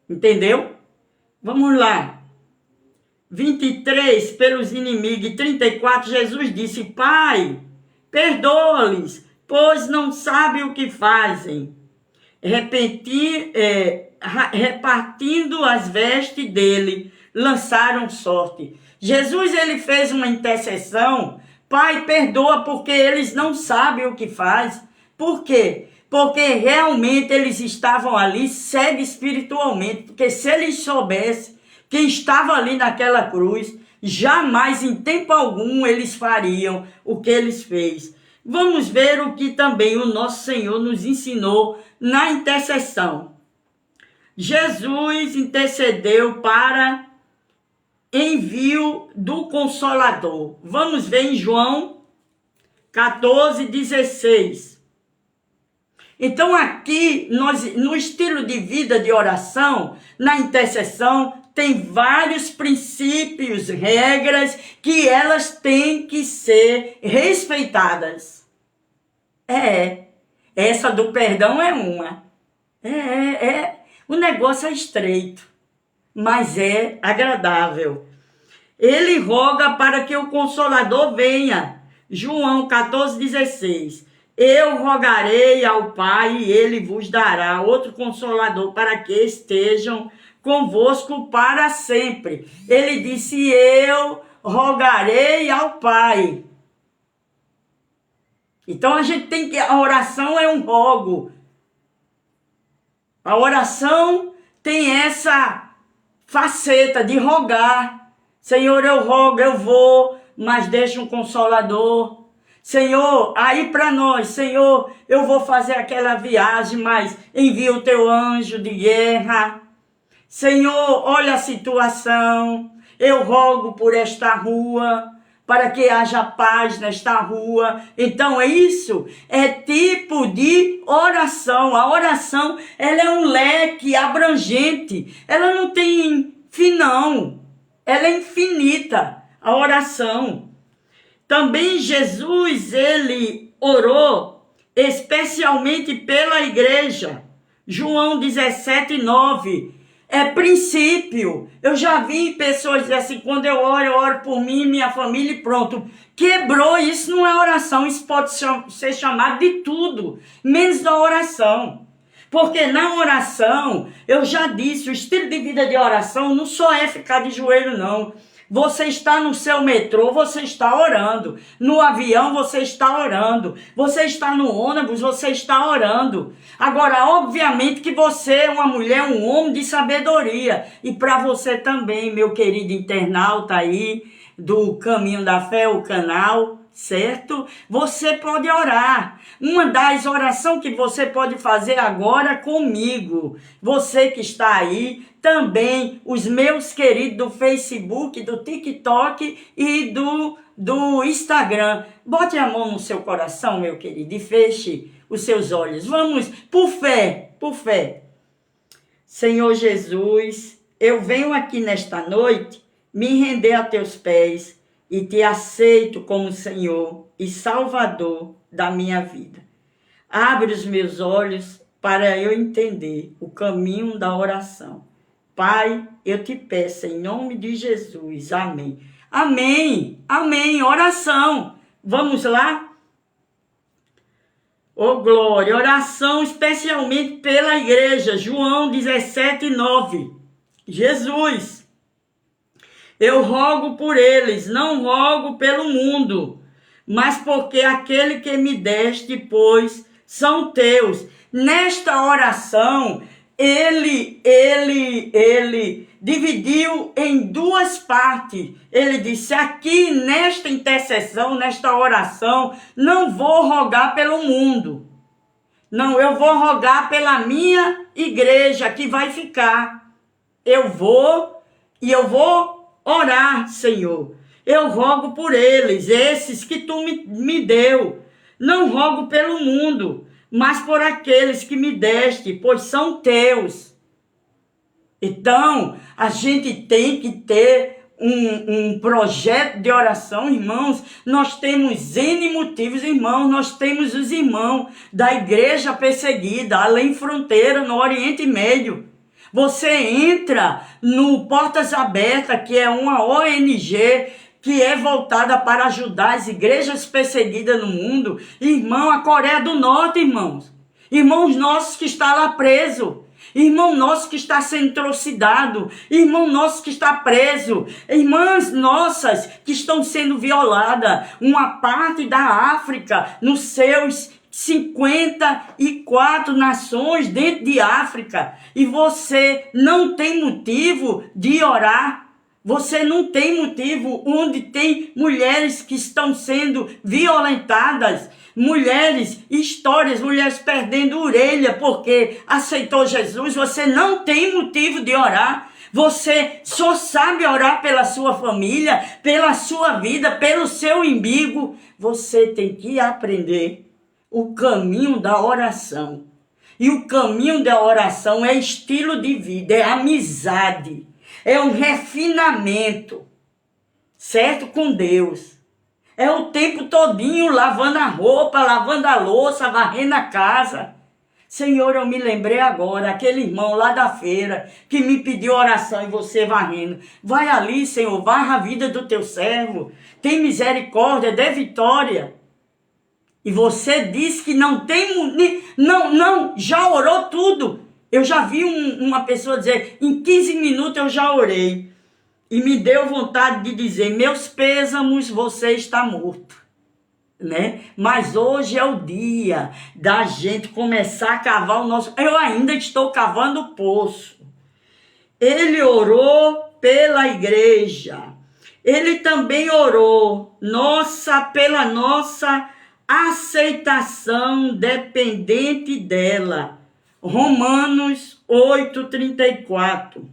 Entendeu? Vamos lá. 23, pelos inimigos. 34, Jesus disse, Pai, perdoa-lhes, pois não sabem o que fazem. Repartindo as vestes dele, lançaram sorte. Jesus, ele fez uma intercessão. Pai, perdoa porque eles não sabem o que faz. Por quê? Porque realmente eles estavam ali cegos espiritualmente. Porque se eles soubessem quem estava ali naquela cruz, jamais em tempo algum eles fariam o que eles fez. Vamos ver o que também o nosso Senhor nos ensinou na intercessão. Jesus intercedeu para envio do Consolador. Vamos ver em João 14, 16. Então aqui, no estilo de vida de oração, na intercessão, tem vários princípios, regras, que elas têm que ser respeitadas. Essa do perdão é uma. O negócio é estreito, mas é agradável. Ele roga para que o Consolador venha. João 14,16. Eu rogarei ao Pai e ele vos dará outro Consolador para que estejam convosco para sempre. Ele disse, eu rogarei ao Pai. Então a oração é um rogo. A oração tem essa faceta de rogar. Senhor, eu rogo, eu vou, mas deixa um Consolador. Senhor, aí para nós, Senhor, eu vou fazer aquela viagem, mas envia o teu anjo de guerra. Senhor, olha a situação, eu rogo por esta rua, para que haja paz nesta rua. Então isso é tipo de oração. A oração, ela é um leque abrangente, ela não tem fim não, ela é infinita, a oração. Também Jesus, ele orou especialmente pela igreja. João 17:9. É princípio. Eu já vi pessoas dizer assim, quando eu oro por mim, minha família e pronto. Quebrou, isso não é oração, isso pode ser chamado de tudo, menos da oração. Porque na oração, eu já disse, o estilo de vida de oração não só é ficar de joelho não. Você está no seu metrô, você está orando. No avião, você está orando. Você está no ônibus, você está orando. Agora, obviamente que você é uma mulher, um homem de sabedoria. E para você também, meu querido internauta aí, do Caminho da Fé, o canal, certo? Você pode orar. Uma das orações que você pode fazer agora comigo, você que está aí, também os meus queridos do Facebook, do TikTok e do Instagram. Bote a mão no seu coração, meu querido, e feche os seus olhos. Vamos, por fé, por fé. Senhor Jesus, eu venho aqui nesta noite me render a teus pés e te aceito como Senhor e Salvador da minha vida. Abre os meus olhos para eu entender o caminho da oração. Pai, eu te peço em nome de Jesus. Amém. Amém. Amém. Oração. Vamos lá? Oh, glória. Oração especialmente pela igreja. João 17:9. Jesus. Eu rogo por eles, não rogo pelo mundo, mas porque aquele que me deste, pois, são teus. Nesta oração, ele dividiu em duas partes. Ele disse, aqui nesta intercessão, nesta oração, não vou rogar pelo mundo. Não, eu vou rogar pela minha igreja que vai ficar. Eu vou orar, Senhor. Eu rogo por eles, esses que tu me deu. Não rogo pelo mundo, mas por aqueles que me deste, pois são teus. Então, a gente tem que ter um projeto de oração, irmãos. Nós temos N motivos, irmãos. Nós temos os irmãos da igreja perseguida, além fronteira, no Oriente Médio. Você entra no Portas Abertas, que é uma ONG que é voltada para ajudar as igrejas perseguidas no mundo. Irmão, a Coreia do Norte, irmãos. Irmãos nossos que está lá preso. Irmão nosso que está sendo trucidado. Irmão nosso que está preso. Irmãs nossas que estão sendo violadas. Uma parte da África, nos seus 54 nações dentro de África. E você não tem motivo de orar. Você não tem motivo onde tem mulheres que estão sendo violentadas. Mulheres, histórias, mulheres perdendo orelha porque aceitou Jesus. Você não tem motivo de orar. Você só sabe orar pela sua família, pela sua vida, pelo seu umbigo. Você tem que aprender o caminho da oração. E o caminho da oração é estilo de vida, é amizade, é um refinamento, certo? Com Deus. É o tempo todinho lavando a roupa, lavando a louça, varrendo a casa. Senhor, eu me lembrei agora, aquele irmão lá da feira que me pediu oração e você varrendo. Vai ali, Senhor, varra a vida do teu servo. Tem misericórdia, dê vitória. E você diz que não tem... Não, já orou tudo. Eu já vi uma pessoa dizer, em 15 minutos eu já orei. E me deu vontade de dizer, meus pêsamos, você está morto. Né? Mas hoje é o dia da gente começar a cavar o nosso... Eu ainda estou cavando o poço. Ele orou pela igreja. Ele também orou pela nossa aceitação dependente dela. Romanos 8:34.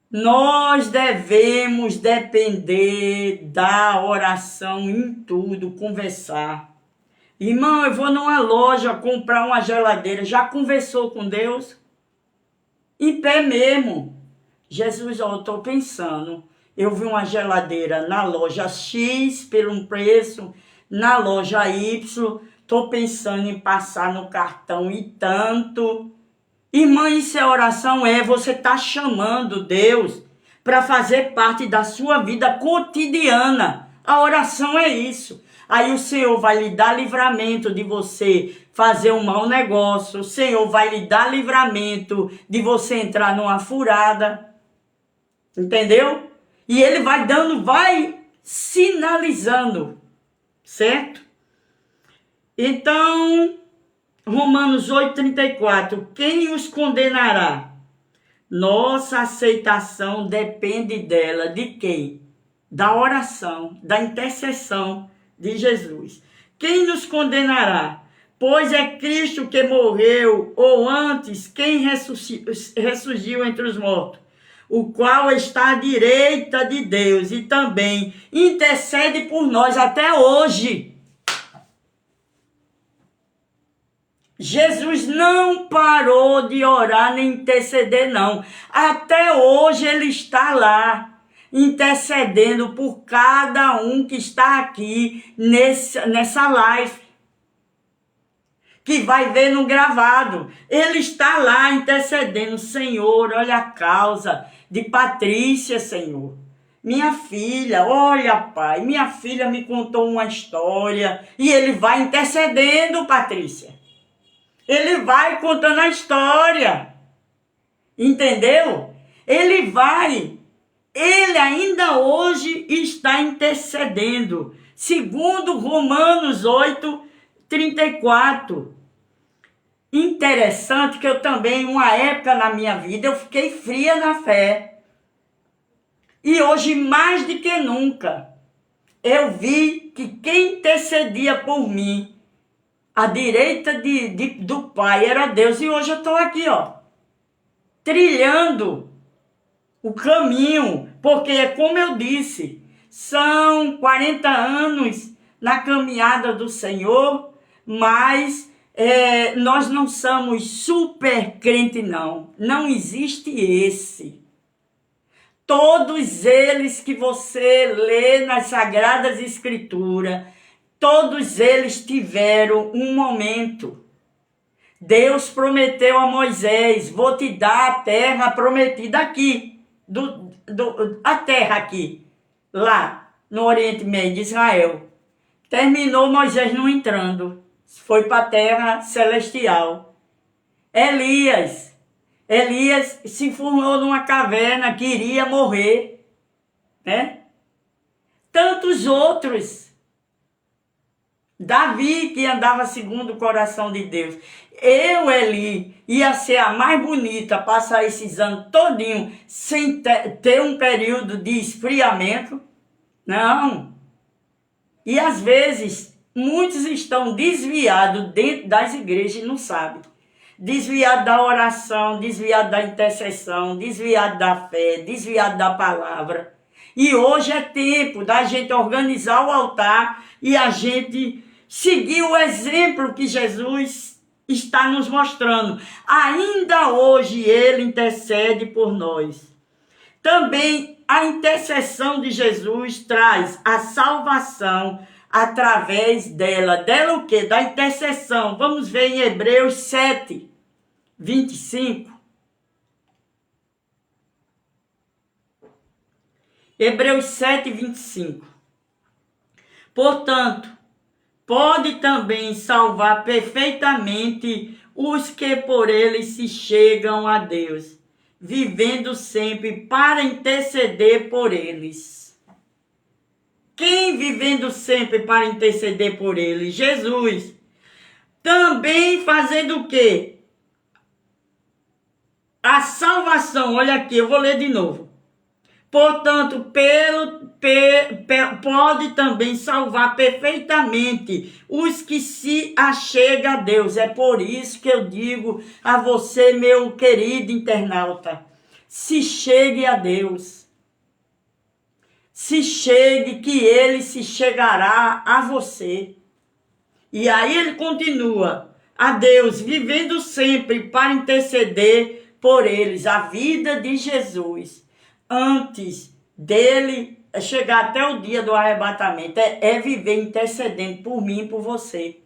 Nós devemos depender da oração em tudo, conversar. Irmão, eu vou numa loja comprar uma geladeira. Já conversou com Deus? Em pé mesmo. Jesus, eu estou pensando. Eu vi uma geladeira na loja X pelo um preço, na loja Y. Estou pensando em passar no cartão e tanto. Irmã, isso é oração? Você está chamando Deus para fazer parte da sua vida cotidiana. A oração é isso. Aí o Senhor vai lhe dar livramento de você fazer um mau negócio. O Senhor vai lhe dar livramento de você entrar numa furada. Entendeu? E Ele vai sinalizando. Certo? Então... Romanos 8:34, quem os condenará? Nossa aceitação depende dela. De quem? Da oração, da intercessão de Jesus. Quem nos condenará? Pois é Cristo que morreu, ou antes, quem ressurgiu entre os mortos, o qual está à direita de Deus e também intercede por nós até hoje. Jesus não parou de orar nem interceder, não. Até hoje ele está lá, intercedendo por cada um que está aqui nessa live, que vai ver no gravado. Ele está lá intercedendo. Senhor, olha a causa de Patrícia, Senhor. Minha filha, olha, Pai, minha filha me contou uma história. E ele vai intercedendo, Patrícia. Ele vai contando a história, entendeu? Ele ainda hoje está intercedendo, segundo Romanos 8:34. Interessante que eu também, uma época na minha vida, eu fiquei fria na fé. E hoje, mais do que nunca, eu vi que quem intercedia por mim, à direita do Pai era Deus. E hoje eu estou aqui, trilhando o caminho. Porque é como eu disse, são 40 anos na caminhada do Senhor, mas nós não somos super crente, não. Não existe esse. Todos eles que você lê nas Sagradas Escrituras, todos eles tiveram um momento. Deus prometeu a Moisés, vou te dar a terra prometida aqui, a terra aqui, lá no Oriente Médio de Israel. Terminou Moisés não entrando, foi para a terra celestial. Elias se formou numa caverna, queria morrer, né? Tantos outros. Davi, que andava segundo o coração de Deus. Eli, ia ser a mais bonita, passar esses anos todinho sem ter um período de esfriamento. Não. E às vezes, muitos estão desviados dentro das igrejas e não sabem. Desviados da oração, desviados da intercessão, desviados da fé, desviados da palavra. E hoje é tempo da gente organizar o altar e a gente seguir o exemplo que Jesus está nos mostrando. Ainda hoje ele intercede por nós. Também a intercessão de Jesus traz a salvação através dela. Dela o quê? Da intercessão. Vamos ver em Hebreus 7, 25. Hebreus 7, 25. Portanto, pode também salvar perfeitamente os que por ele se chegam a Deus, vivendo sempre para interceder por eles. Quem vivendo sempre para interceder por eles? Jesus. Também fazendo o quê? A salvação. Olha aqui, eu vou ler de novo. Portanto, pode também salvar perfeitamente os que se achegam a Deus. É por isso que eu digo a você, meu querido internauta, se chegue a Deus. Se chegue, que ele se chegará a você. E aí ele continua, a Deus, vivendo sempre para interceder por eles. A vida de Jesus, antes dele chegar até o dia do arrebatamento, é viver intercedendo por mim e por você,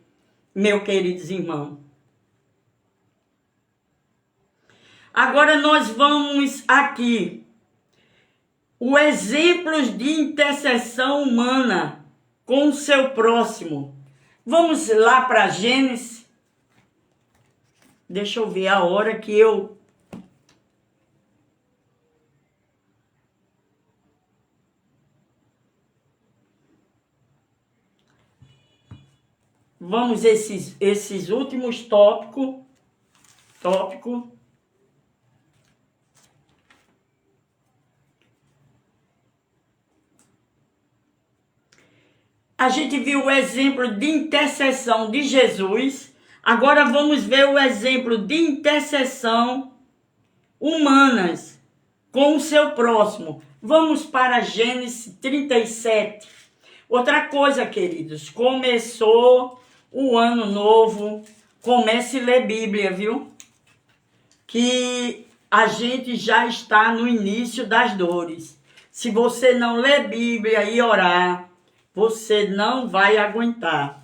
meus queridos irmãos. Agora nós vamos aqui, os exemplos de intercessão humana com o seu próximo. Vamos lá para Gênesis. Deixa eu ver a hora que eu... Vamos esses últimos tópicos. A gente viu o exemplo de intercessão de Jesus. Agora vamos ver o exemplo de intercessão humanas com o seu próximo. Vamos para Gênesis 37. Outra coisa, queridos, começou o ano novo, comece a ler Bíblia, viu? Que a gente já está no início das dores. Se você não ler Bíblia e orar, você não vai aguentar.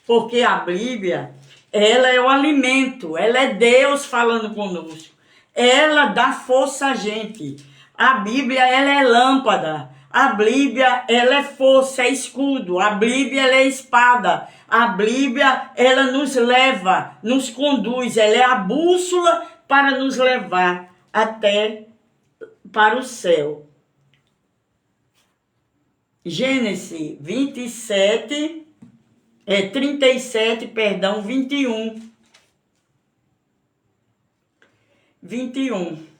Porque a Bíblia, ela é o alimento, ela é Deus falando conosco. Ela dá força a gente. A Bíblia, ela é lâmpada. A Bíblia, ela é força, é escudo. A Bíblia, ela é espada. A Bíblia, ela nos leva, nos conduz. Ela é a bússola para nos levar até para o céu. Gênesis 37, 37, perdão, 21. 21.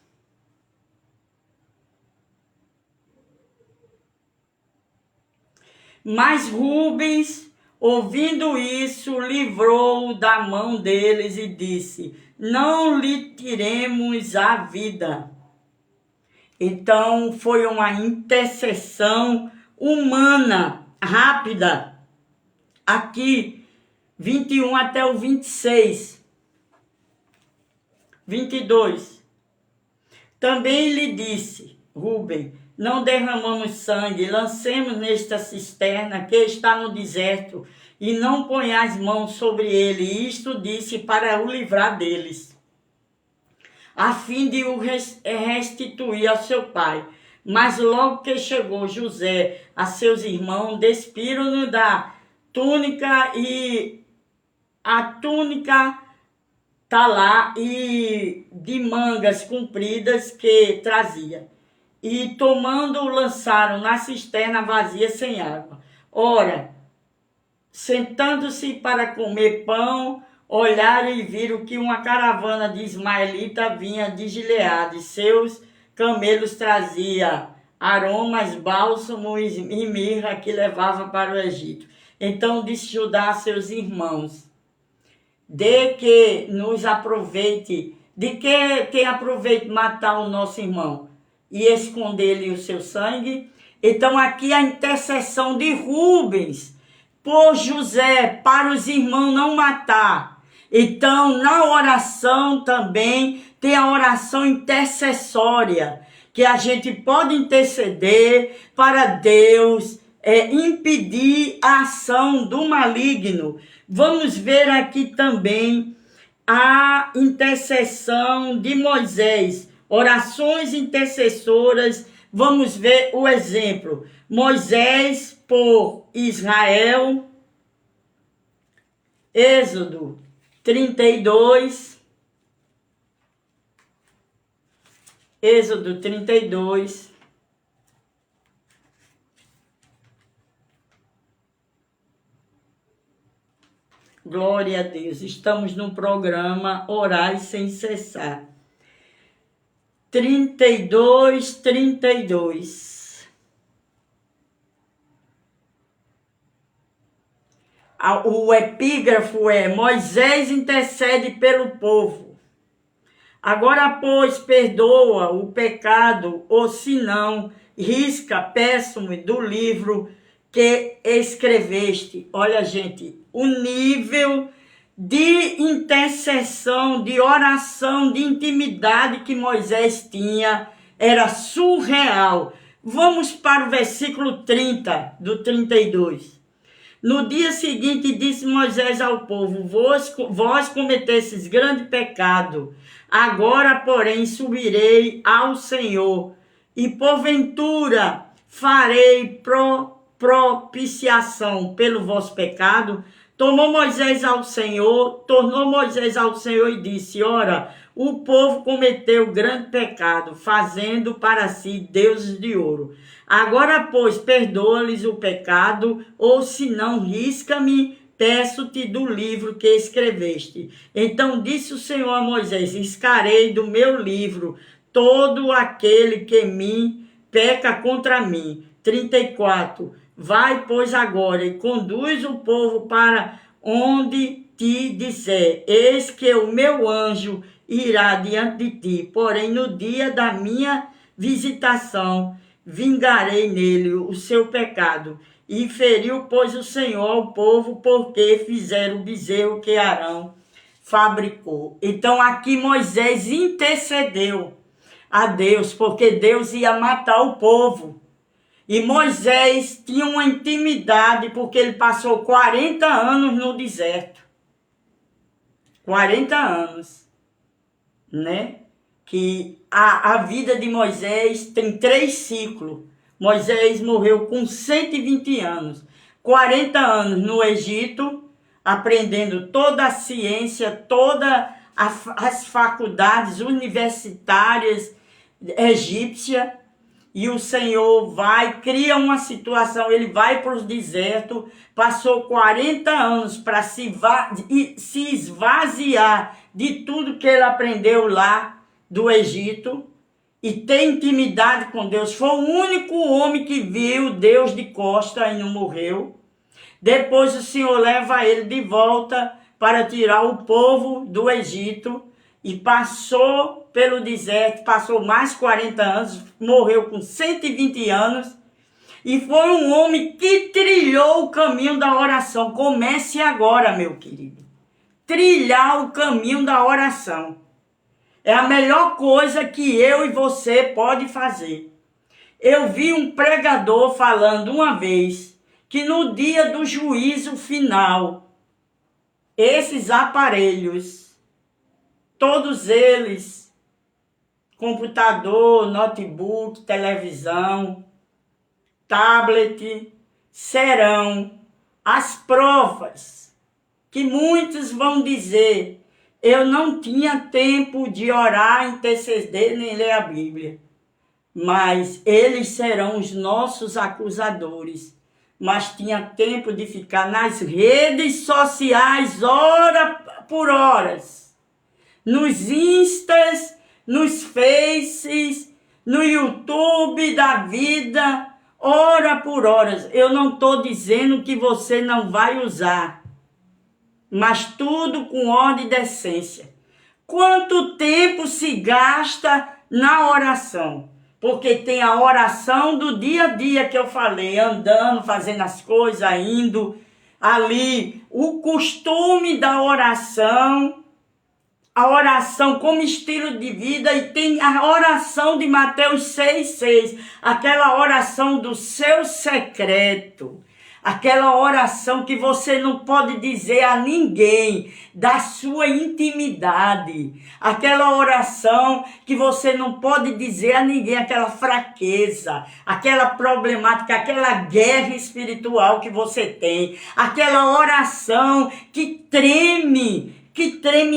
Mas Rubens, ouvindo isso, livrou-o da mão deles e disse: não lhe tiremos a vida. Então foi uma intercessão humana, rápida. Aqui, 21 até o 26. 22. Também lhe disse, Rubem, não derramamos sangue, lancemos nesta cisterna que está no deserto, e não ponhais mãos sobre ele. Isto disse para o livrar deles, a fim de o restituir ao seu pai. Mas logo que chegou José a seus irmãos, despiram-no da túnica, e a túnica está lá, e de mangas compridas que trazia. E tomando-o, lançaram na cisterna vazia sem água. Ora, sentando-se para comer pão, olharam e viram que uma caravana de ismaelita vinha de Gileade. Seus camelos trazia aromas, bálsamo e mirra que levava para o Egito. Então disse Judá a seus irmãos: de que nos aproveite, de que tem aproveite matar o nosso irmão e esconder-lhe o seu sangue? Então aqui a intercessão de Rubens por José, para os irmãos não matar. Então, na oração também tem a oração intercessória, que a gente pode interceder para Deus impedir a ação do maligno. Vamos ver aqui também a intercessão de Moisés, orações intercessoras. Vamos ver o exemplo. Moisés por Israel, Êxodo 32. Êxodo 32. Glória a Deus. Estamos no programa Orai Sem Cessar. 32. O epígrafo é: Moisés intercede pelo povo. Agora, pois, perdoa o pecado, ou se não, risca, péssimo, do livro que escreveste. Olha, gente, o nível de intercessão, de oração, de intimidade que Moisés tinha era surreal. Vamos para o versículo 30 do 32. No dia seguinte disse Moisés ao povo: vós cometestes grande pecado. Agora, porém, subirei ao Senhor, e porventura farei propiciação pelo vosso pecado. Tornou Moisés ao Senhor e disse: ora, o povo cometeu grande pecado, fazendo para si deuses de ouro. Agora, pois, perdoa-lhes o pecado, ou se não, risca-me, peço-te do livro que escreveste. Então disse o Senhor a Moisés: riscarei do meu livro todo aquele que me peca contra mim. 34. Vai, pois, agora e conduz o povo para onde te disser: eis que o meu anjo irá diante de ti, porém no dia da minha visitação vingarei nele o seu pecado. E feriu, pois, o Senhor ao povo, porque fizeram o bezerro que Arão fabricou. Então aqui Moisés intercedeu a Deus, porque Deus ia matar o povo. E Moisés tinha uma intimidade, porque ele passou 40 anos no deserto. 40 anos, né? Que a vida de Moisés tem 3 ciclos. Moisés morreu com 120 anos. 40 anos no Egito, aprendendo toda a ciência, todas as faculdades universitárias egípcias. E o Senhor cria uma situação, ele vai para o deserto, passou 40 anos para se esvaziar de tudo que ele aprendeu lá do Egito e ter intimidade com Deus. Foi o único homem que viu Deus de costa e não morreu. Depois o Senhor leva ele de volta para tirar o povo do Egito e passou pelo deserto, passou mais 40 anos, morreu com 120 anos e foi um homem que trilhou o caminho da oração. Comece agora, meu querido. Trilhar o caminho da oração é a melhor coisa que eu e você pode fazer. Eu vi um pregador falando uma vez que no dia do juízo final, esses aparelhos, todos eles, computador, notebook, televisão, tablet, serão as provas que muitos vão dizer: eu não tinha tempo de orar, interceder, nem ler a Bíblia. Mas eles serão os nossos acusadores. Mas tinha tempo de ficar nas redes sociais, hora por horas. Nos Instas, nos Faces, no YouTube da vida, hora por horas. Eu não estou dizendo que você não vai usar, mas tudo com ordem e decência. Quanto tempo se gasta na oração? Porque tem a oração do dia a dia que eu falei, andando, fazendo as coisas, indo. ali o costume da oração, a oração como estilo de vida, e tem a oração de Mateus 6,6, aquela oração do seu secreto, aquela oração que você não pode dizer a ninguém, da sua intimidade, aquela oração que você não pode dizer a ninguém, aquela fraqueza, aquela problemática, aquela guerra espiritual que você tem, aquela oração que treme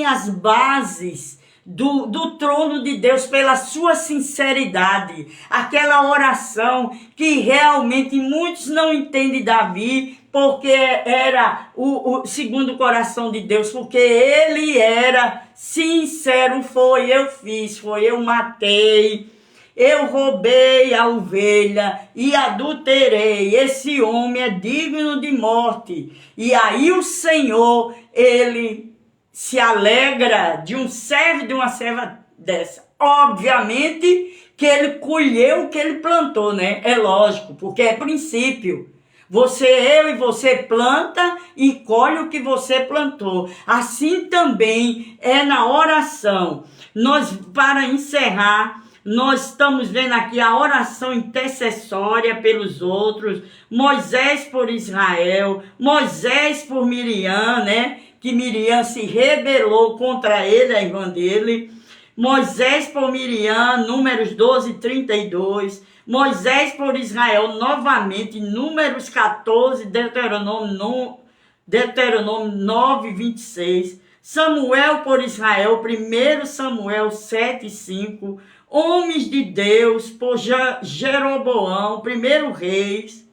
as bases do trono de Deus pela sua sinceridade, aquela oração que realmente muitos não entendem Davi, porque era o segundo coração de Deus, porque ele era sincero, foi eu fiz, foi eu matei, eu roubei a ovelha e adulterei, esse homem é digno de morte. E aí o Senhor, ele se alegra de um servo e de uma serva dessa. Obviamente que ele colheu o que ele plantou, né? É lógico, porque é princípio. Eu e você planta e colhe o que você plantou. Assim também é na oração. Para encerrar, nós estamos vendo aqui a oração intercessória pelos outros. Moisés por Israel, Moisés por Miriam, né? Que Miriam se rebelou contra ele, a irmã dele. Moisés por Miriam, Números 12:32. Moisés por Israel, novamente, Números 14, Deuteronômio 9:26. Samuel por Israel, 1 Samuel 7:5. Homens de Deus por Jeroboão, 1 Reis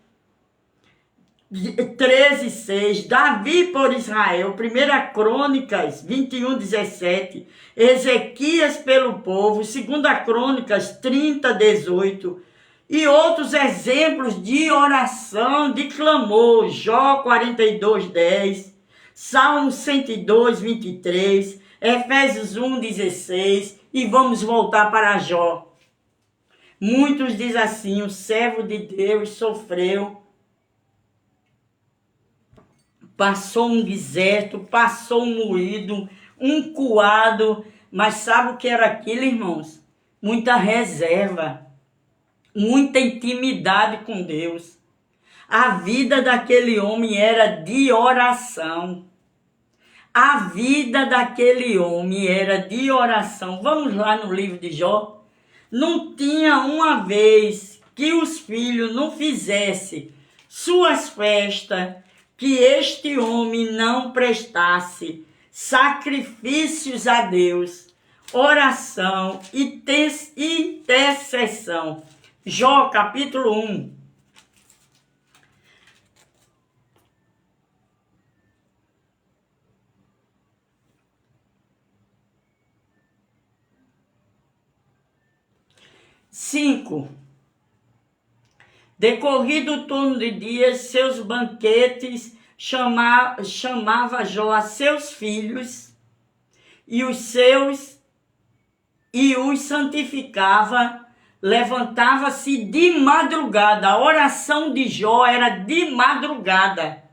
13:6, Davi por Israel, 1 Crônicas 21:17, Ezequias pelo povo, 2 Crônicas 30:18, e outros exemplos de oração, de clamor, Jó 42:10, Salmo 102:23, Efésios 1:16, e vamos voltar para Jó. Muitos dizem assim: o servo de Deus sofreu, passou um deserto, passou um moído, um coado, mas sabe o que era aquilo, irmãos? Muita reserva, muita intimidade com Deus. A vida daquele homem era de oração. A vida daquele homem era de oração. Vamos lá no livro de Jó. Não tinha uma vez que os filhos não fizessem suas festas, que este homem não prestasse sacrifícios a Deus, oração e intercessão. Jó, capítulo 1. Decorrido o turno de dias, seus banquetes, chamava Jó a seus filhos e os santificava, levantava-se de madrugada. A oração de Jó era de madrugada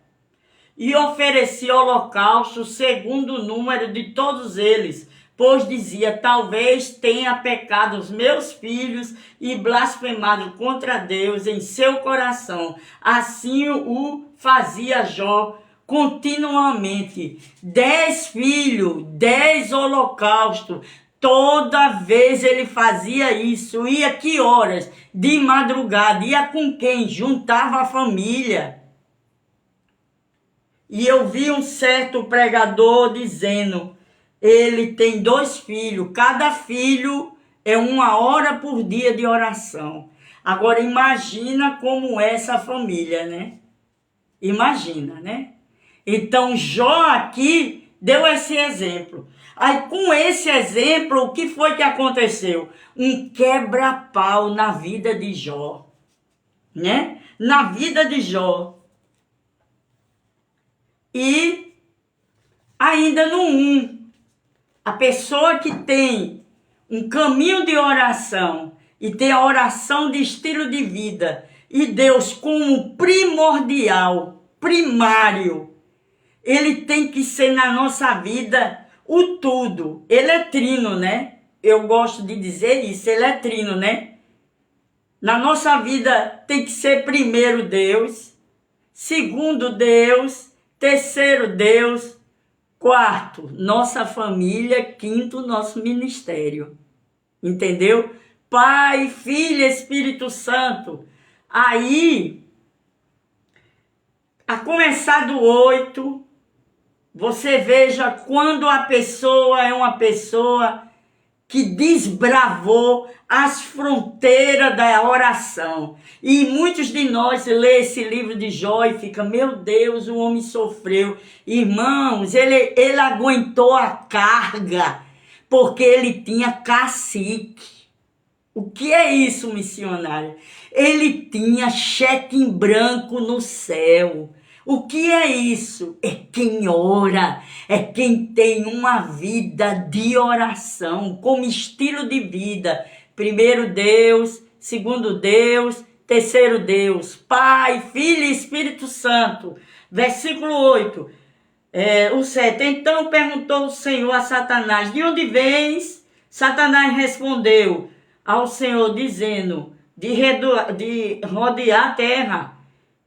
e oferecia holocausto segundo o número de todos eles, pois dizia: talvez tenha pecado os meus filhos e blasfemado contra Deus em seu coração. Assim o fazia Jó continuamente. 10 filhos, 10 holocaustos. Toda vez ele fazia isso. Ia que horas? De madrugada. Ia com quem? Juntava a família. E eu vi um certo pregador dizendo: ele tem 2 filhos, cada filho é 1 hora por dia de oração. Agora imagina como é essa família, né? Imagina, né? Então Jó aqui deu esse exemplo. Aí com esse exemplo, o que foi que aconteceu? Um quebra-pau na vida de Jó, né? Na vida de Jó. E ainda no 1, a pessoa que tem um caminho de oração e tem a oração de estilo de vida e Deus como primordial, primário, Ele tem que ser na nossa vida o tudo. Ele é trino, né? Eu gosto de dizer isso, ele é trino, né? Na nossa vida tem que ser primeiro Deus, segundo Deus, terceiro Deus, quarto, nossa família, quinto, nosso ministério. Entendeu? Pai, Filho, Espírito Santo. Aí, a começar do 8, você veja quando a pessoa é uma pessoa que desbravou as fronteiras da oração. E muitos de nós lê esse livro de Jó e fica, meu Deus, o homem sofreu. Irmãos, ele aguentou a carga, porque ele tinha cacique. O que é isso, missionário? Ele tinha cheque em branco no céu. O que é isso? É quem ora, é quem tem uma vida de oração, como estilo de vida. Primeiro Deus, segundo Deus, terceiro Deus, Pai, Filho e Espírito Santo. Versículo 8, o 7. Então perguntou o Senhor a Satanás, de onde vens? Satanás respondeu ao Senhor, dizendo, de rodear a terra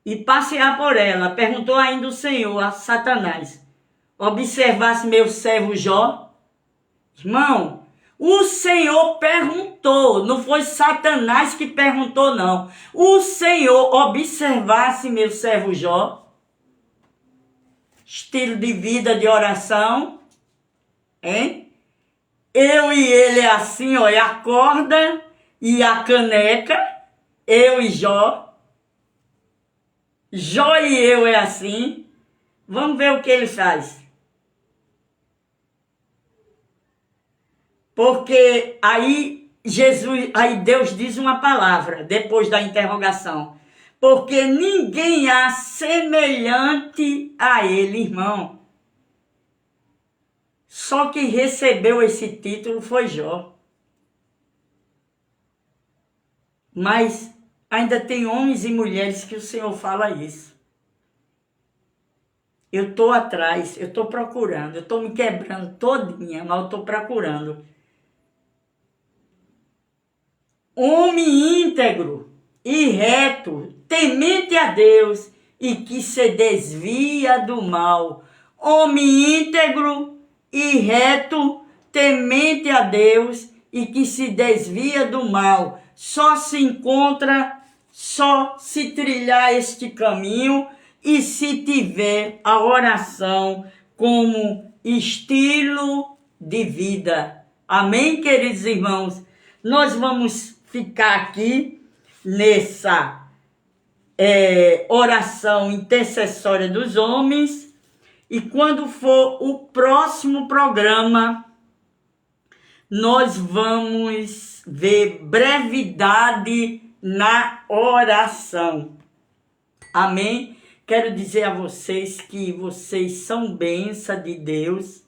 e passear por ela. Perguntou ainda o Senhor a Satanás, observasse meu servo Jó? Irmão, o Senhor perguntou, não foi Satanás que perguntou, não. O Senhor observasse meu servo Jó? Estilo de vida de oração, hein? Eu e ele é assim, ó, é a corda e a caneca, eu e Jó. Jó e eu é assim. Vamos ver o que ele faz. Porque aí Deus diz uma palavra depois da interrogação. Porque ninguém há semelhante a ele, irmão. Só quem recebeu esse título foi Jó. Mas ainda tem homens e mulheres que o Senhor fala isso. Eu estou atrás, eu estou procurando, eu estou me quebrando todinha, mas eu estou procurando. Homem íntegro e reto, temente a Deus e que se desvia do mal. Homem íntegro e reto, temente a Deus e que se desvia do mal. Só se encontra, só se trilhar este caminho e se tiver a oração como estilo de vida. Amém, queridos irmãos? Nós vamos ficar aqui nessa oração intercessória dos homens e quando for o próximo programa, nós vamos ver brevidade na oração. Amém? Quero dizer a vocês que vocês são bênção de Deus,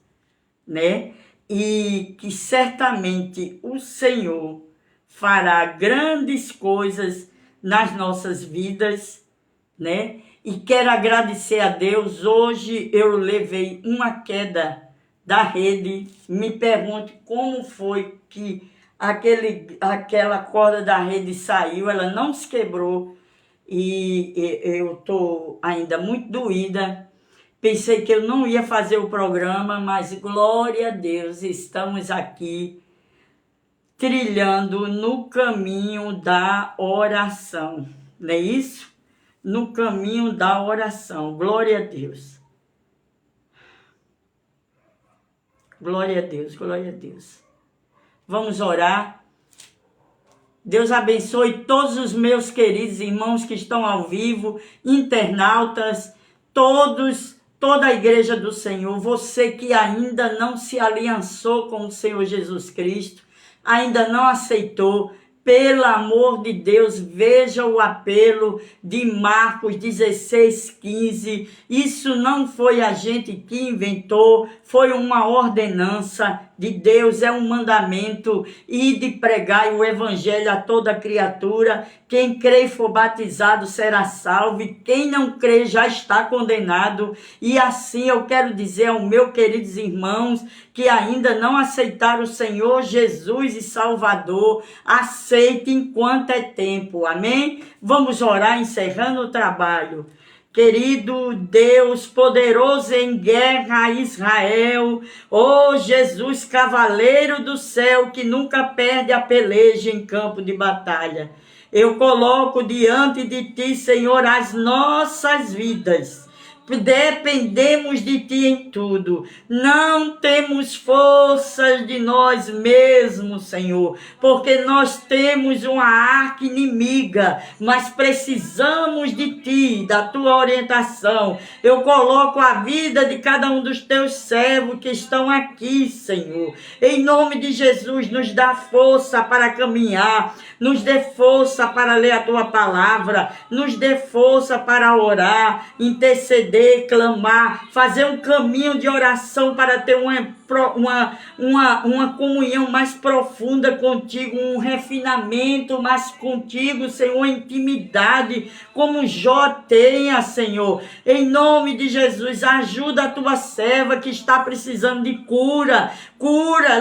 né? E que certamente o Senhor fará grandes coisas nas nossas vidas, né? E quero agradecer a Deus. Hoje eu levei uma queda da rede. Me pergunte como foi que aquela corda da rede saiu. Ela não se quebrou e eu estou ainda muito doída. Pensei que eu não ia fazer o programa, mas glória a Deus, estamos aqui trilhando no caminho da oração. Não é isso? No caminho da oração. Glória a Deus. Glória a Deus, glória a Deus. Vamos orar. Deus abençoe todos os meus queridos irmãos que estão ao vivo, internautas, toda a igreja do Senhor. Você que ainda não se aliançou com o Senhor Jesus Cristo, ainda não aceitou, pelo amor de Deus, veja o apelo de Marcos 16:15. Isso não foi a gente que inventou, foi uma ordenança de Deus é um mandamento, e de pregar o evangelho a toda criatura. Quem crê e for batizado será salvo, e quem não crê já está condenado. E assim eu quero dizer aos meus queridos irmãos que ainda não aceitaram o Senhor Jesus e Salvador, aceite enquanto é tempo, amém? Vamos orar encerrando o trabalho. Querido Deus, poderoso em guerra, Israel, ó Jesus, cavaleiro do céu, que nunca perde a peleja em campo de batalha. Eu coloco diante de Ti, Senhor, as nossas vidas. Dependemos de Ti em tudo. Não temos forças de nós mesmos, Senhor, porque nós temos uma arca inimiga, mas precisamos de Ti, da Tua orientação. Eu coloco a vida de cada um dos Teus servos que estão aqui, Senhor. Em nome de Jesus, nos dá força para caminhar, nos dê força para ler a Tua palavra, nos dê força para orar, interceder, clamar, fazer um caminho de oração para ter uma comunhão mais profunda contigo, um refinamento mais contigo, Senhor, uma intimidade como Jó tenha, Senhor. Em nome de Jesus, ajuda a tua serva que está precisando de cura,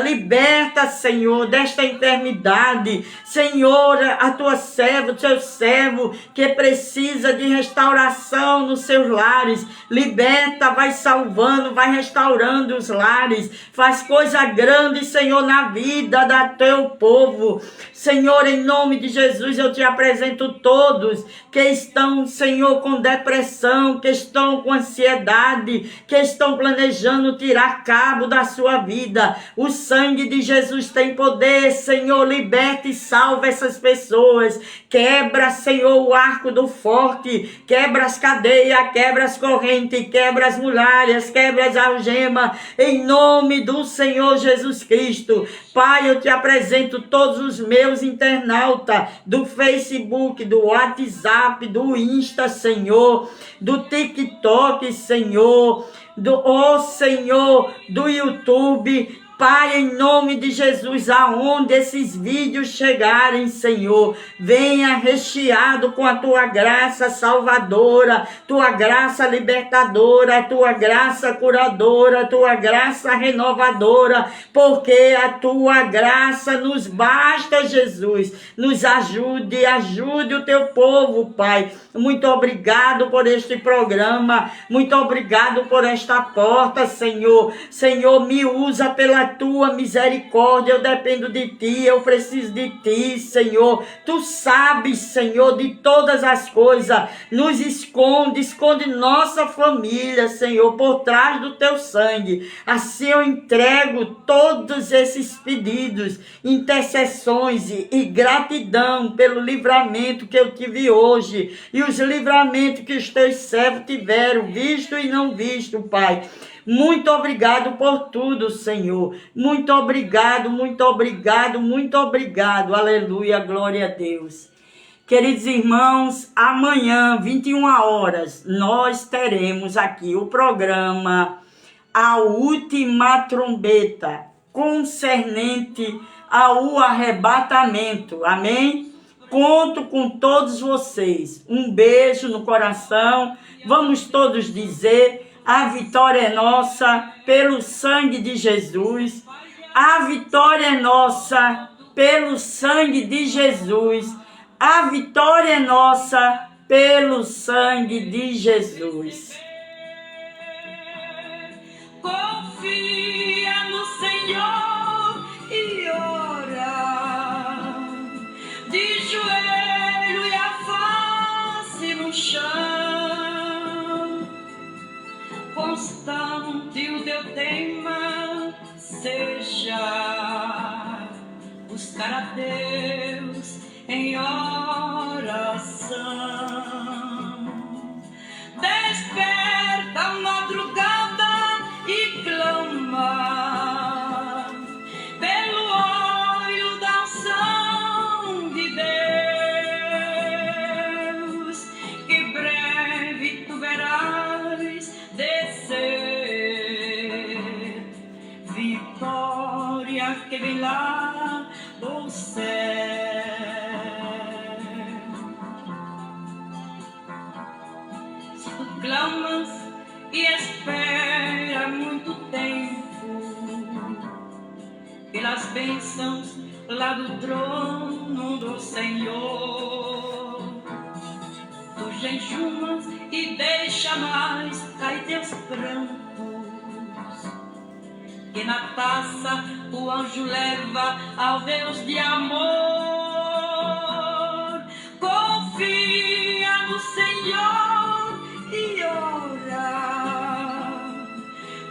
liberta, Senhor, desta enfermidade. Senhor, a tua serva, o teu servo que precisa de restauração nos seus lares, liberta, vai salvando, vai restaurando os lares, faz coisa grande, Senhor, na vida da teu povo. Senhor, em nome de Jesus, eu te apresento todos que estão, Senhor, com depressão, que estão com ansiedade, que estão planejando tirar cabo da sua vida. O sangue de Jesus tem poder, Senhor, liberta e salva essas pessoas. Quebra, Senhor, o arco do forte, quebra as cadeias, quebra as correntes, quebra as muralhas, quebra as algemas, em nome do Senhor Jesus Cristo. Pai, eu te apresento todos os meus internautas do Facebook, do WhatsApp, do Insta, Senhor, do TikTok, Senhor, Senhor, do YouTube. Pai, em nome de Jesus, aonde esses vídeos chegarem, Senhor, venha recheado com a tua graça salvadora, tua graça libertadora, tua graça curadora, tua graça renovadora, porque a tua graça nos basta, Jesus. Nos ajude o teu povo, Pai. Muito obrigado por este programa, muito obrigado por esta porta, Senhor. Senhor, me usa pela tua misericórdia, eu dependo de ti, eu preciso de ti, Senhor. Tu sabes, Senhor, de todas as coisas. Nos esconde nossa família, Senhor, por trás do teu sangue. Assim eu entrego todos esses pedidos, intercessões e gratidão pelo livramento que eu tive hoje e os livramentos que os teus servos tiveram, visto e não visto, Pai. Muito obrigado por tudo, Senhor. Muito obrigado, muito obrigado, muito obrigado. Aleluia, glória a Deus. Queridos irmãos, amanhã, 21 horas, nós teremos aqui o programa A Última Trombeta, concernente ao arrebatamento. Amém? Conto com todos vocês. Um beijo no coração. Vamos todos dizer: a vitória é nossa pelo sangue de Jesus. A vitória é nossa pelo sangue de Jesus. A vitória é nossa pelo sangue de Jesus. Confia no Senhor e ora, de joelho e a face no chão. Constante o teu tema seja buscar a Deus em oração. Desperta a madrugada e clama pelo óleo da unção de Deus, que breve tu verás descer vitória. clamas e espera muito tempo pelas bênçãos lá do trono do Senhor. Tu jejuas e deixa mais cair teus prantos, que na taça o anjo leva ao Deus de amor. Confia no Senhor e ora,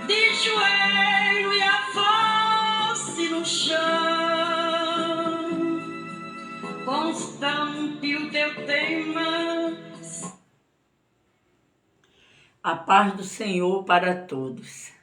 de joelho e a face no chão, constante o teu tema. A paz do Senhor para todos.